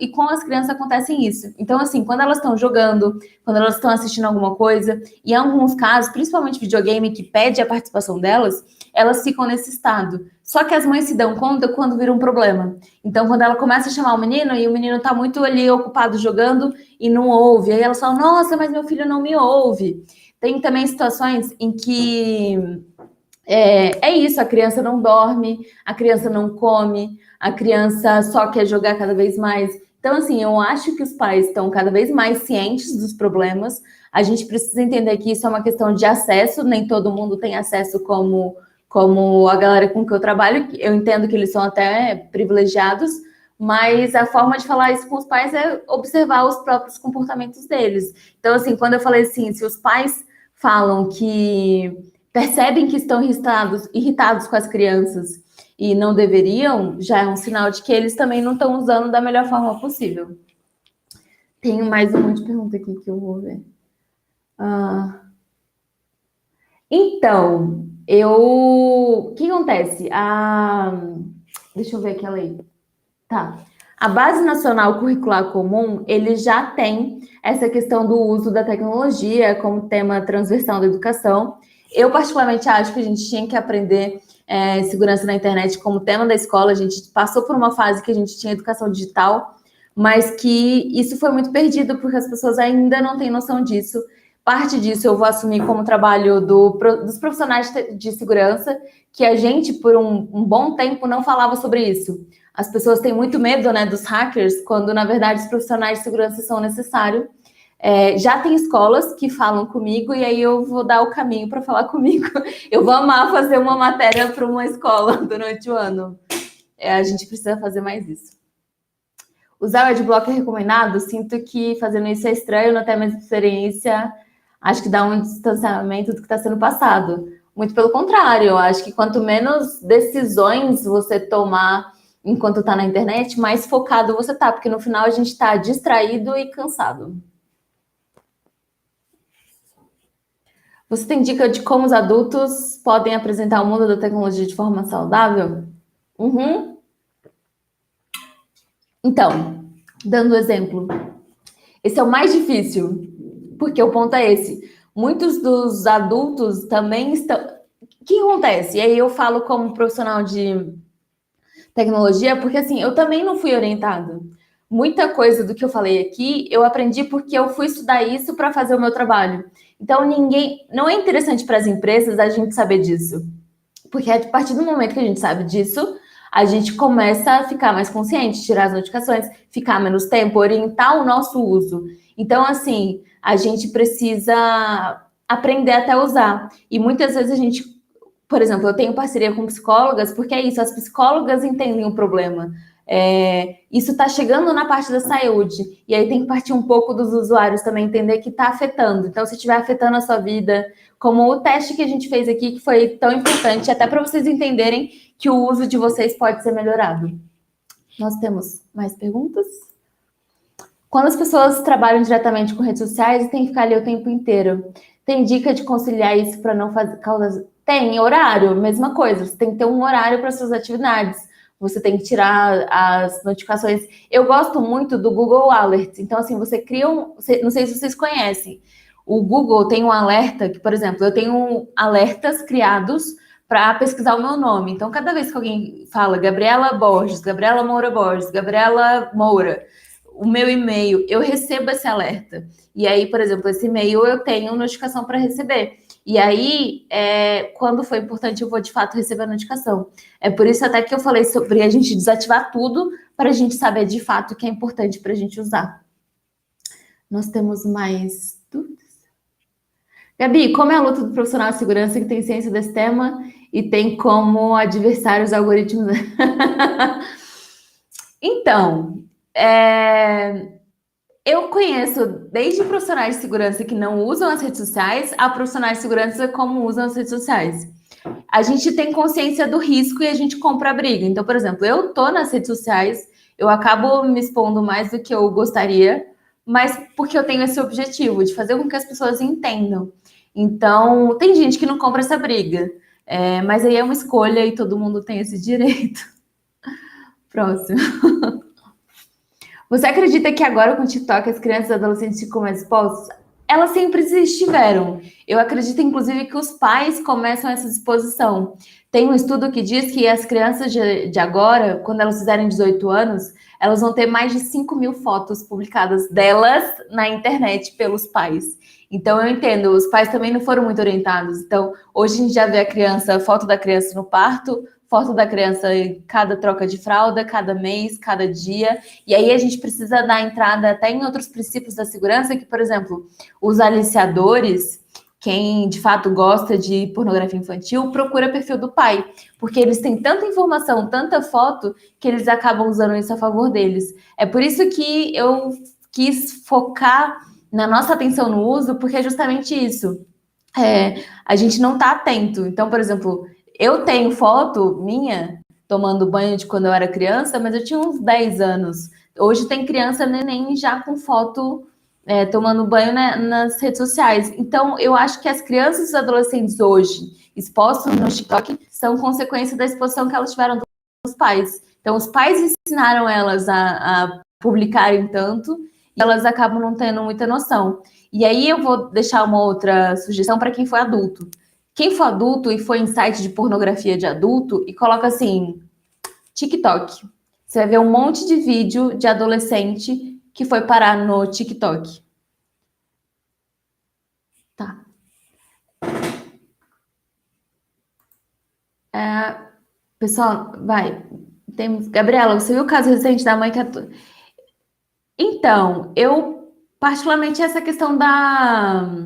com as crianças acontecem isso. Então, assim, quando elas estão jogando, quando elas estão assistindo alguma coisa, e em alguns casos, principalmente videogame, que pede a participação delas, elas ficam nesse estado. Só que as mães se dão conta quando vira um problema. Então, quando ela começa a chamar o menino, e o menino tá muito ali ocupado jogando e não ouve, aí elas falam, nossa, mas meu filho não me ouve. Tem também situações em que é isso, a criança não dorme, a criança não come, a criança só quer jogar cada vez mais. Então, assim, eu acho que os pais estão cada vez mais cientes dos problemas. A gente precisa entender que isso é uma questão de acesso, nem todo mundo tem acesso como a galera com que eu trabalho. Eu entendo que eles são até privilegiados, mas a forma de falar isso com os pais é observar os próprios comportamentos deles. Então, assim, quando eu falei assim, se os pais falam que percebem que estão irritados com as crianças e não deveriam, já é um sinal de que eles também não estão usando da melhor forma possível. Tenho mais um monte de pergunta aqui que eu vou ver. Então, o que acontece? Deixa eu ver aquela aí. Tá. A Base Nacional Curricular Comum, ele já tem essa questão do uso da tecnologia como tema transversal da educação. Eu, particularmente, acho que a gente tinha que aprender segurança na internet como tema da escola. A gente passou por uma fase que a gente tinha educação digital, mas que isso foi muito perdido porque as pessoas ainda não têm noção disso. Parte disso eu vou assumir como trabalho dos profissionais de segurança, que a gente, por um bom tempo, não falava sobre isso. As pessoas têm muito medo, né, dos hackers, quando, na verdade, os profissionais de segurança são necessários. Já tem escolas que falam comigo e aí eu vou dar o caminho para falar comigo. Eu vou amar fazer uma matéria para uma escola durante o ano. A gente precisa fazer mais isso. Usar o Adblock é recomendado? Sinto que fazendo isso é estranho, não tem a mesma experiência. Acho que dá um distanciamento do que está sendo passado. Muito pelo contrário, eu acho que quanto menos decisões você tomar enquanto está na internet, mais focado você tá, porque no final a gente está distraído e cansado. Você tem dica de como os adultos podem apresentar o mundo da tecnologia de forma saudável? Uhum. Então, dando exemplo, esse é o mais difícil, porque o ponto é esse. Muitos dos adultos também estão... O que acontece? E aí eu falo como profissional de tecnologia, porque assim, eu também não fui orientada. Muita coisa do que eu falei aqui, eu aprendi porque eu fui estudar isso para fazer o meu trabalho. Então, não é interessante para as empresas a gente saber disso. Porque a partir do momento que a gente sabe disso, a gente começa a ficar mais consciente, tirar as notificações, ficar menos tempo, orientar o nosso uso. Então, assim, a gente precisa aprender até usar. E muitas vezes a gente, por exemplo, eu tenho parceria com psicólogas, porque é isso, as psicólogas entendem o problema. Isso está chegando na parte da saúde, e aí tem que partir um pouco dos usuários também entender que está afetando. Então, se estiver afetando a sua vida, como o teste que a gente fez aqui, que foi tão importante, até para vocês entenderem que o uso de vocês pode ser melhorado. Nós temos mais perguntas? Quando as pessoas trabalham diretamente com redes sociais, tem que ficar ali o tempo inteiro. Tem dica de conciliar isso para não fazer causas... Tem horário, mesma coisa. Você tem que ter um horário para suas atividades. Você tem que tirar as notificações. Eu gosto muito do Google Alerts. Então, assim, você cria um... Não sei se vocês conhecem. O Google tem um alerta que, por exemplo, eu tenho alertas criados para pesquisar o meu nome. Então, cada vez que alguém fala Gabriela Borges, Gabriela Moura Borges, Gabriela Moura, o meu e-mail, eu recebo esse alerta. E aí, por exemplo, esse e-mail eu tenho notificação para receber. E aí, quando for importante, eu vou de fato receber a notificação. É por isso até que eu falei sobre a gente desativar tudo para a gente saber de fato o que é importante para a gente usar. Nós temos mais dúvidas? Gabi, como é a luta do profissional de segurança que tem ciência desse tema e tem como adversários algoritmos? Então, eu conheço desde profissionais de segurança que não usam as redes sociais a profissionais de segurança como usam as redes sociais. A gente tem consciência do risco e a gente compra a briga. Então, por exemplo, eu tô nas redes sociais, eu acabo me expondo mais do que eu gostaria, mas porque eu tenho esse objetivo de fazer com que as pessoas entendam. Então, tem gente que não compra essa briga, mas aí é uma escolha e todo mundo tem esse direito. Próximo. Você acredita que agora com o TikTok as crianças e adolescentes ficam mais expostas? Elas sempre estiveram. Eu acredito, inclusive, que os pais começam essa exposição. Tem um estudo que diz que as crianças de agora, quando elas fizerem 18 anos, elas vão ter mais de 5 mil fotos publicadas delas na internet pelos pais. Então, eu entendo, os pais também não foram muito orientados. Então, hoje a gente já vê a criança, foto da criança no parto, foto da criança em cada troca de fralda, cada mês, cada dia. E aí a gente precisa dar entrada até em outros princípios da segurança, que, por exemplo, os aliciadores, quem de fato gosta de pornografia infantil, procura perfil do pai, porque eles têm tanta informação, tanta foto, que eles acabam usando isso a favor deles. É por isso que eu quis focar na nossa atenção no uso, porque é justamente isso. A gente não está atento. Então, por exemplo, eu tenho foto minha tomando banho de quando eu era criança, mas eu tinha uns 10 anos. Hoje tem criança neném já com foto tomando banho, né, nas redes sociais. Então, eu acho que as crianças e os adolescentes hoje expostos no TikTok são consequência da exposição que elas tiveram dos pais. Então, os pais ensinaram elas a publicarem tanto e elas acabam não tendo muita noção. E aí eu vou deixar uma outra sugestão para quem for adulto. Quem for adulto e for em site de pornografia de adulto e coloca assim, TikTok. Você vai ver um monte de vídeo de adolescente que foi parar no TikTok. Tá. Pessoal, vai. Gabriela, você viu o caso recente da mãe que... Então, eu particularmente essa questão da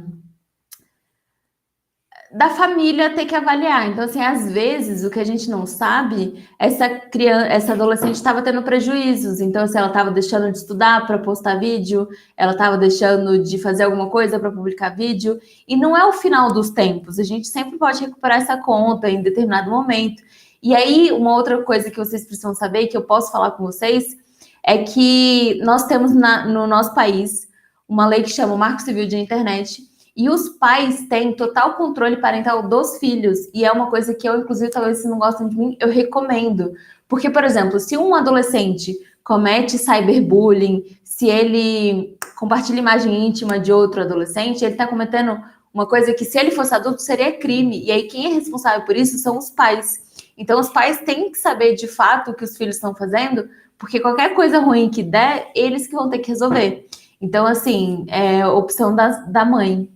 família ter que avaliar. Então, assim, às vezes o que a gente não sabe, essa adolescente estava tendo prejuízos. Então, assim, ela estava deixando de estudar para postar vídeo, ela estava deixando de fazer alguma coisa para publicar vídeo, e não é o final dos tempos. A gente sempre pode recuperar essa conta em determinado momento. E aí, uma outra coisa que vocês precisam saber, que eu posso falar com vocês, é que nós temos no nosso país uma lei que chama o Marco Civil de Internet. E os pais têm total controle parental dos filhos. E é uma coisa que eu, inclusive, talvez se não gostam de mim, eu recomendo. Porque, por exemplo, se um adolescente comete cyberbullying, se ele compartilha imagem íntima de outro adolescente, ele está cometendo uma coisa que, se ele fosse adulto, seria crime. E aí, quem é responsável por isso são os pais. Então, os pais têm que saber, de fato, o que os filhos estão fazendo, porque qualquer coisa ruim que der, eles que vão ter que resolver. Então, assim, é opção da mãe.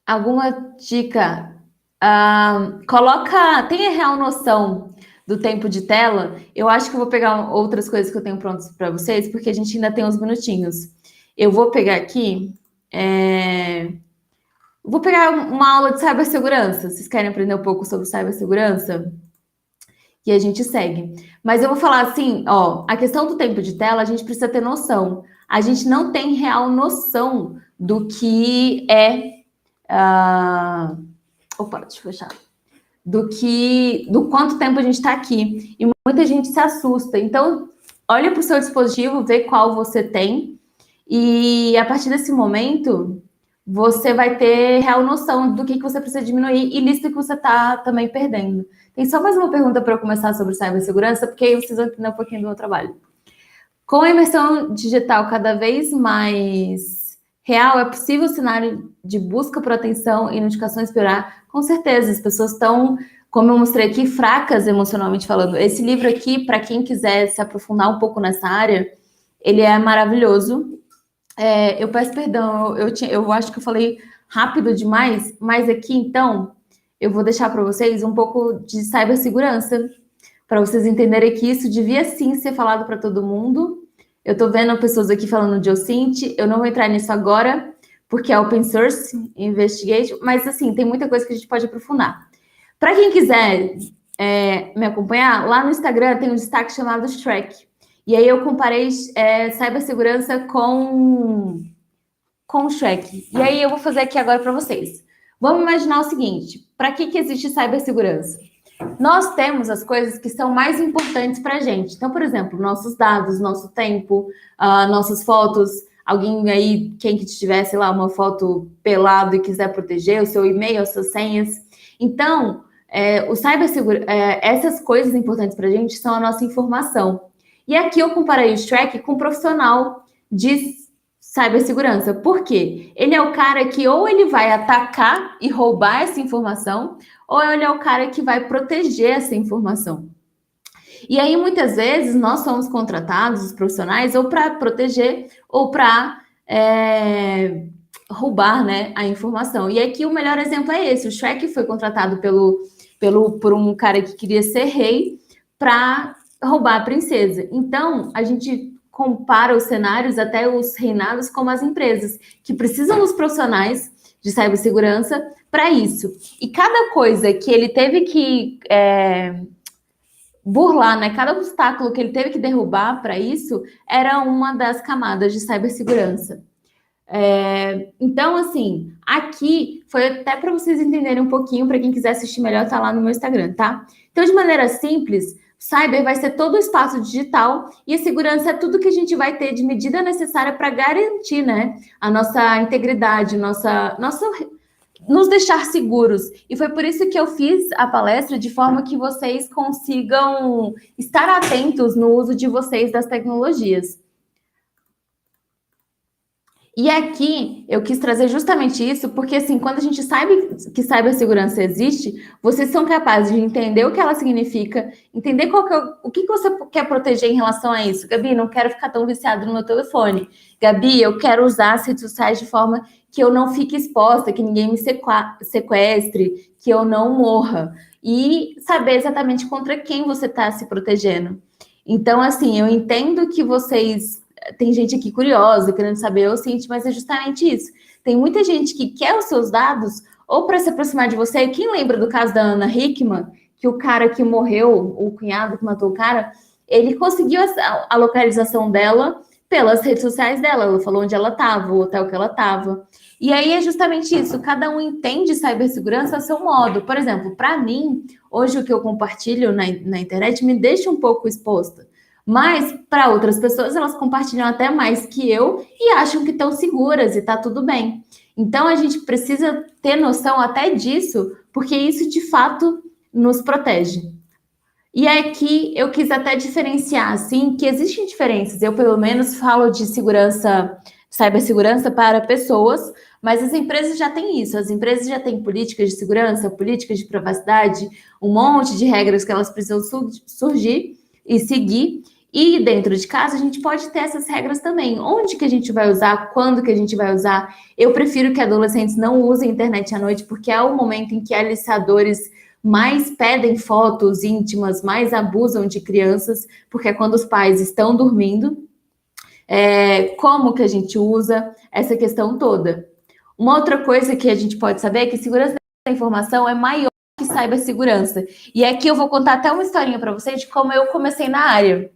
Alguma dica? Tenha real noção do tempo de tela. Eu acho que eu vou pegar outras coisas que eu tenho prontas para vocês, porque a gente ainda tem uns minutinhos. Eu vou pegar aqui. Vou pegar uma aula de cibersegurança. Vocês querem aprender um pouco sobre cibersegurança? E a gente segue. Mas eu vou falar assim, ó, a questão do tempo de tela, a gente precisa ter noção. A gente não tem real noção do que é opa, deixa eu fechar. Do quanto tempo a gente está aqui. E muita gente se assusta. Então, olha para o seu dispositivo, vê qual você tem. E a partir desse momento, você vai ter real noção do que você precisa diminuir e lista que você está também perdendo. Tem só mais uma pergunta para eu começar sobre cibersegurança, porque aí vocês vão entender um pouquinho do meu trabalho. Com a imersão digital cada vez mais real, é possível o cenário de busca por atenção e notificações piorar? Com certeza, as pessoas estão, como eu mostrei aqui, fracas emocionalmente falando. Esse livro aqui, para quem quiser se aprofundar um pouco nessa área, ele é maravilhoso. Eu peço perdão, eu acho que eu falei rápido demais, mas aqui, então, eu vou deixar para vocês um pouco de cibersegurança, para vocês entenderem que isso devia sim ser falado para todo mundo. Eu estou vendo pessoas aqui falando de OSINT, eu não vou entrar nisso agora, porque é Open Source Investigation, mas assim, tem muita coisa que a gente pode aprofundar. Para quem quiser me acompanhar, lá no Instagram tem um destaque chamado Shrek. E aí eu comparei cibersegurança com o Shrek. E aí eu vou fazer aqui agora para vocês. Vamos imaginar o seguinte, para que existe cibersegurança? Nós temos as coisas que são mais importantes para a gente. Então, por exemplo, nossos dados, nosso tempo, nossas fotos. Alguém aí, quem que tivesse lá uma foto pelado e quiser proteger o seu e-mail, as suas senhas. Então, essas coisas importantes para a gente são a nossa informação. E aqui eu comparei o Shrek com um profissional de cibersegurança. Por quê? Ele é o cara que ou ele vai atacar e roubar essa informação, ou ele é o cara que vai proteger essa informação. E aí, muitas vezes, nós somos contratados, os profissionais, ou para proteger, ou para roubar, né, a informação. E aqui o melhor exemplo é esse. O Shrek foi contratado por um cara que queria ser rei para roubar a princesa. Então, a gente compara os cenários, até os reinados, como as empresas, que precisam dos profissionais de cibersegurança para isso. E cada coisa que ele teve que burlar, né? Cada obstáculo que ele teve que derrubar para isso era uma das camadas de cibersegurança. Então, assim, aqui foi até para vocês entenderem um pouquinho, para quem quiser assistir melhor, tá lá no meu Instagram, tá? Então, de maneira simples, cyber vai ser todo o espaço digital e a segurança é tudo que a gente vai ter de medida necessária para garantir, né, a nossa integridade, nos deixar seguros. E foi por isso que eu fiz a palestra de forma que vocês consigam estar atentos no uso de vocês das tecnologias. E aqui eu quis trazer justamente isso, porque assim, quando a gente sabe que cibersegurança existe, vocês são capazes de entender o que ela significa, entender o que você quer proteger em relação a isso. Gabi, não quero ficar tão viciado no meu telefone. Gabi, eu quero usar as redes sociais de forma que eu não fique exposta, que ninguém me sequestre, que eu não morra. E saber exatamente contra quem você está se protegendo. Então, assim, eu entendo que vocês... Tem gente aqui curiosa, querendo saber, eu sinto, mas é justamente isso. Tem muita gente que quer os seus dados ou para se aproximar de você. Quem lembra do caso da Ana Hickman, que o cara que morreu, o cunhado que matou o cara, ele conseguiu a localização dela pelas redes sociais dela. Ela falou onde ela estava, o hotel que ela estava. E aí é justamente isso. Cada um entende cibersegurança a seu modo. Por exemplo, para mim, hoje o que eu compartilho na internet me deixa um pouco exposta. Mas, para outras pessoas, elas compartilham até mais que eu e acham que estão seguras e está tudo bem. Então, a gente precisa ter noção até disso, porque isso, de fato, nos protege. E aqui eu quis até diferenciar, assim, que existem diferenças. Eu, pelo menos, falo de cibersegurança para pessoas, mas as empresas já têm isso. As empresas já têm políticas de segurança, políticas de privacidade, um monte de regras que elas precisam surgir e seguir. E dentro de casa a gente pode ter essas regras também. Onde que a gente vai usar? Quando que a gente vai usar? Eu prefiro que adolescentes não usem internet à noite, porque é o momento em que aliciadores mais pedem fotos íntimas, mais abusam de crianças, porque é quando os pais estão dormindo. Como que a gente usa essa questão toda? Uma outra coisa que a gente pode saber é que segurança da informação é maior que cibersegurança. E aqui eu vou contar até uma historinha para vocês de como eu comecei na área.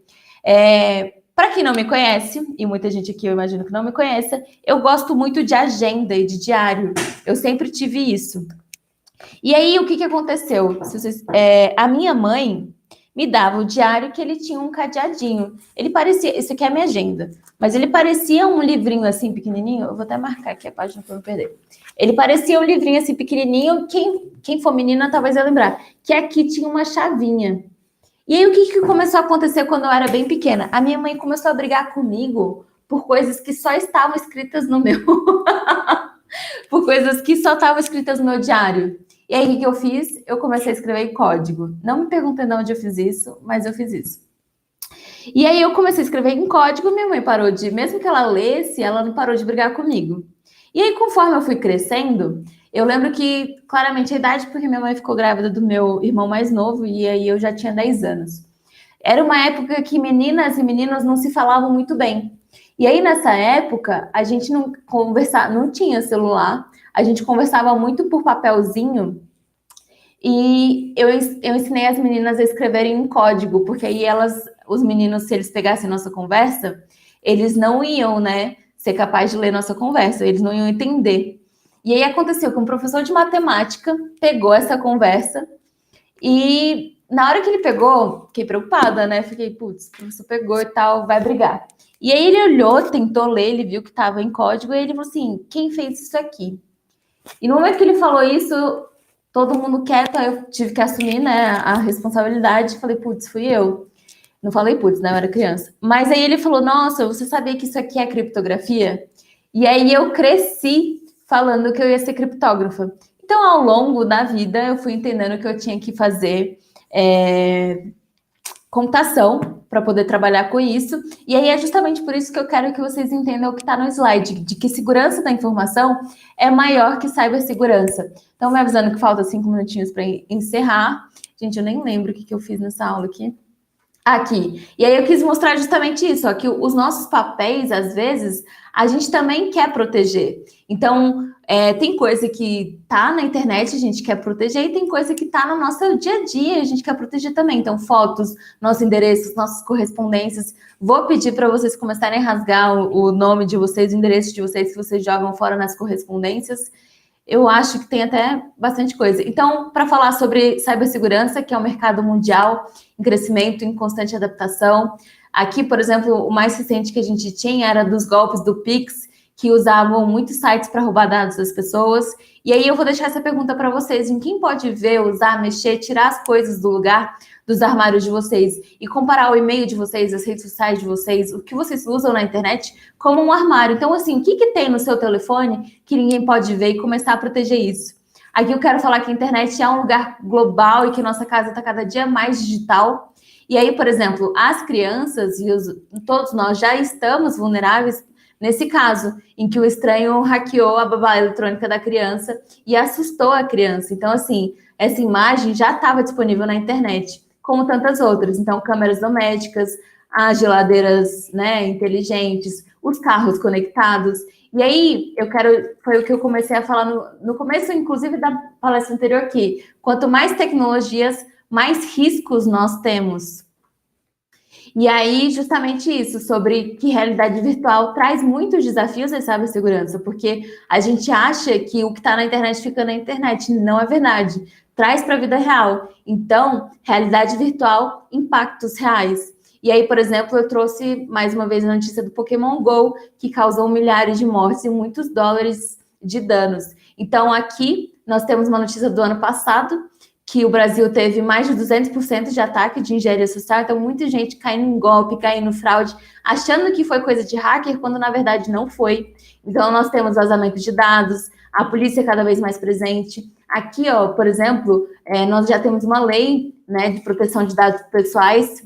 Para quem não me conhece, e muita gente aqui eu imagino que não me conheça, eu gosto muito de agenda e de diário. Eu sempre tive isso. E aí, o que aconteceu? A minha mãe me dava o diário que ele tinha um cadeadinho. Ele parecia... Isso aqui é a minha agenda. Mas ele parecia um livrinho assim, pequenininho. Eu vou até marcar aqui a página para não perder. Ele parecia um livrinho assim, pequenininho. Quem for menina, talvez eu lembrar. Que aqui tinha uma chavinha. E aí, o que começou a acontecer quando eu era bem pequena? A minha mãe começou a brigar comigo por coisas que só estavam escritas no meu... por coisas que só estavam escritas no meu diário. E aí, o que eu fiz? Eu comecei a escrever em código. Não me perguntem de onde eu fiz isso, mas eu fiz isso. E aí, eu comecei a escrever em código, minha mãe parou de... Mesmo que ela lesse, ela não parou de brigar comigo. E aí, conforme eu fui crescendo, eu lembro que, claramente, a idade, porque minha mãe ficou grávida do meu irmão mais novo, e aí eu já tinha 10 anos. Era uma época que meninas e meninos não se falavam muito bem. E aí, nessa época, a gente não conversava, não tinha celular, a gente conversava muito por papelzinho. E eu ensinei as meninas a escreverem em código, porque aí os meninos, se eles pegassem nossa conversa, eles não iam, né, ser capazes de ler nossa conversa, eles não iam entender. E aí aconteceu que um professor de matemática pegou essa conversa e na hora que ele pegou, fiquei preocupada, né? Fiquei, putz, o professor pegou e tal, vai brigar. E aí ele olhou, tentou ler, ele viu que estava em código e ele falou assim: quem fez isso aqui? E no momento que ele falou isso, todo mundo quieto, aí eu tive que assumir, né, a responsabilidade. Falei, putz, fui eu. Não falei putz, né, eu era criança. Mas aí ele falou, nossa, você sabia que isso aqui é criptografia? E aí eu cresci falando que eu ia ser criptógrafa. Então, ao longo da vida, eu fui entendendo que eu tinha que fazer computação para poder trabalhar com isso. E aí é justamente por isso que eu quero que vocês entendam o que está no slide, de que segurança da informação é maior que cibersegurança. Então, me avisando que falta 5 minutinhos para encerrar. Gente, eu nem lembro o que eu fiz nessa aula aqui. Aqui. E aí eu quis mostrar justamente isso, ó, que os nossos papéis, às vezes, a gente também quer proteger. Então, tem coisa que tá na internet, a gente quer proteger, e tem coisa que tá no nosso dia a dia, a gente quer proteger também. Então, fotos, nossos endereços, nossas correspondências. Vou pedir para vocês começarem a rasgar o nome de vocês, o endereço de vocês, que vocês jogam fora nas correspondências. Eu acho que tem até bastante coisa. Então, para falar sobre cibersegurança, que é um mercado mundial em crescimento, em constante adaptação. Aqui, por exemplo, o mais recente que a gente tinha era dos golpes do Pix, que usavam muitos sites para roubar dados das pessoas. E aí eu vou deixar essa pergunta para vocês, em quem pode ver, usar, mexer, tirar as coisas do lugar dos armários de vocês e comparar o e-mail de vocês, as redes sociais de vocês, o que vocês usam na internet como um armário. Então, assim, o que tem no seu telefone que ninguém pode ver e começar a proteger isso? Aqui eu quero falar que a internet é um lugar global e que nossa casa está cada dia mais digital. E aí, por exemplo, as crianças e todos nós já estamos vulneráveis nesse caso, em que o estranho hackeou a babá eletrônica da criança e assustou a criança. Então, assim, essa imagem já estava disponível na internet, como tantas outras. Então, câmeras domésticas, as geladeiras, né, inteligentes, os carros conectados. E aí, foi o que eu comecei a falar no começo, inclusive, da palestra anterior aqui. Quanto mais tecnologias, mais riscos nós temos. E aí, justamente isso, sobre que realidade virtual traz muitos desafios à cibersegurança, porque a gente acha que o que está na internet fica na internet. Não é verdade. Traz para a vida real. Então, realidade virtual, impactos reais. E aí, por exemplo, eu trouxe mais uma vez a notícia do Pokémon GO, que causou milhares de mortes e muitos dólares de danos. Então, aqui nós temos uma notícia do ano passado, que o Brasil teve mais de 200% de ataque de engenharia social, então muita gente caindo em golpe, caindo em fraude, achando que foi coisa de hacker, quando na verdade não foi. Então, nós temos vazamento de dados, a polícia cada vez mais presente. Aqui, ó, por exemplo, nós já temos uma lei, né, de proteção de dados pessoais,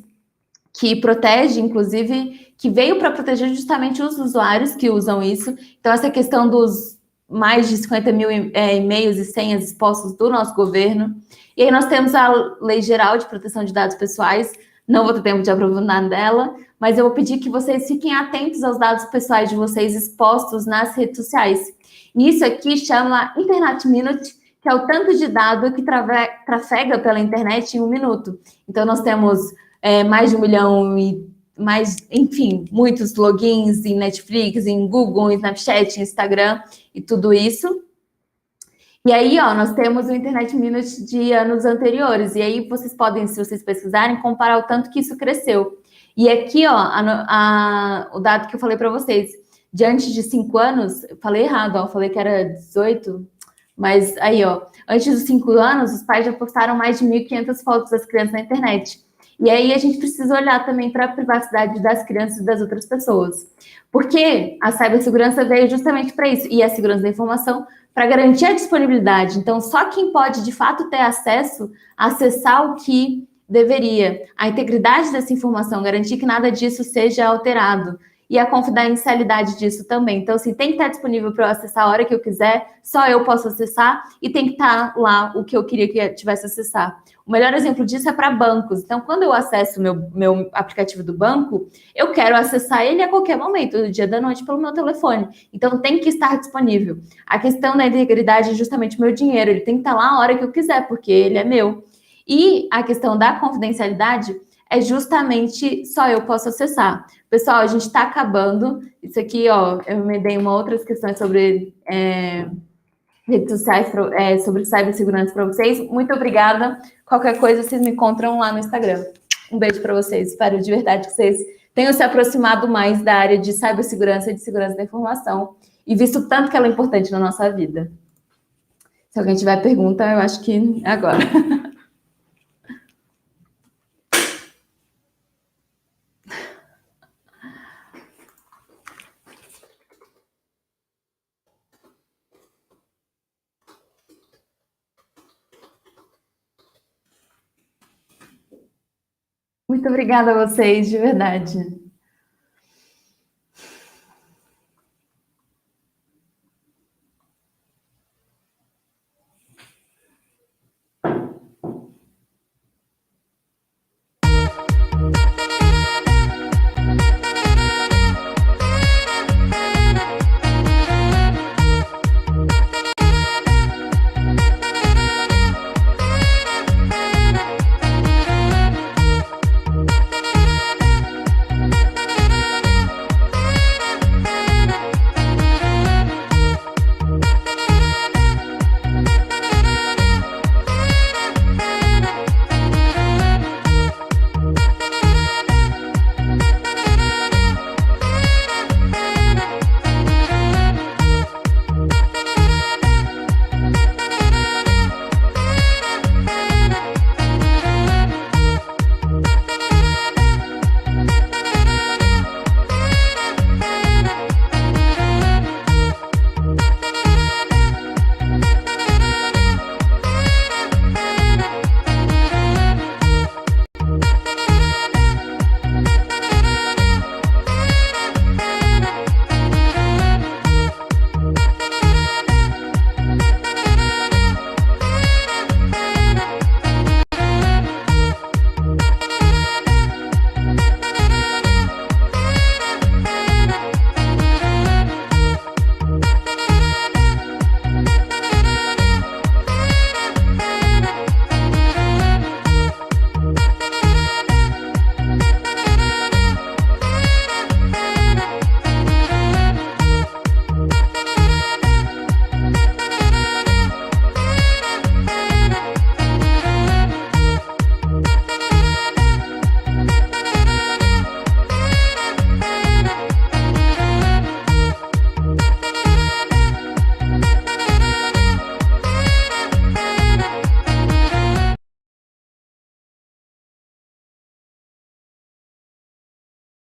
que protege, inclusive, que veio para proteger justamente os usuários que usam isso. Então, essa questão dos mais de 50 mil e-mails e senhas expostos do nosso governo. E aí nós temos a Lei Geral de Proteção de Dados Pessoais, não vou ter tempo de aprofundar nela, mas eu vou pedir que vocês fiquem atentos aos dados pessoais de vocês expostos nas redes sociais. Isso aqui chama Internet Minute, que é o tanto de dado que trafega pela internet em 1 minuto. Então, nós temos mais de 1 milhão e mais, enfim, muitos logins em Netflix, em Google, em Snapchat, em Instagram e tudo isso. E aí, ó, nós temos o Internet Minute de anos anteriores. E aí vocês podem, se vocês pesquisarem, comparar o tanto que isso cresceu. E aqui, ó, o dado que eu falei para vocês, de antes de 5 anos, eu falei errado, ó, eu falei que era 18, mas aí, ó, antes dos 5 anos, os pais já postaram mais de 1.500 fotos das crianças na internet. E aí a gente precisa olhar também para a privacidade das crianças e das outras pessoas. Porque a cibersegurança veio justamente para isso, e a segurança da informação para garantir a disponibilidade. Então, só quem pode, de fato, ter acesso, acessar o que deveria. A integridade dessa informação, garantir que nada disso seja alterado. e a confidencialidade disso também. Então, assim, tem que estar disponível para eu acessar a hora que eu quiser, só eu posso acessar, e tem que estar lá o que eu queria que tivesse acessar. O melhor exemplo disso é para bancos. Então, quando eu acesso o meu aplicativo do banco, eu quero acessar ele a qualquer momento, do dia da noite, pelo meu telefone. Então, tem que estar disponível. A questão da integridade é justamente o meu dinheiro. Ele tem que estar lá a hora que eu quiser, porque ele é meu. E a questão da confidencialidade é justamente só eu posso acessar. Pessoal, a gente está acabando. Isso aqui, ó, eu me dei uma outras questões sobre redes sociais, sobre cibersegurança para vocês. Muito obrigada. Qualquer coisa, vocês me encontram lá no Instagram. Um beijo para vocês. Espero de verdade que vocês tenham se aproximado mais da área de cibersegurança e de segurança da informação e visto tanto que ela é importante na nossa vida. Se alguém tiver pergunta, eu acho que é agora. Muito obrigada a vocês, de verdade.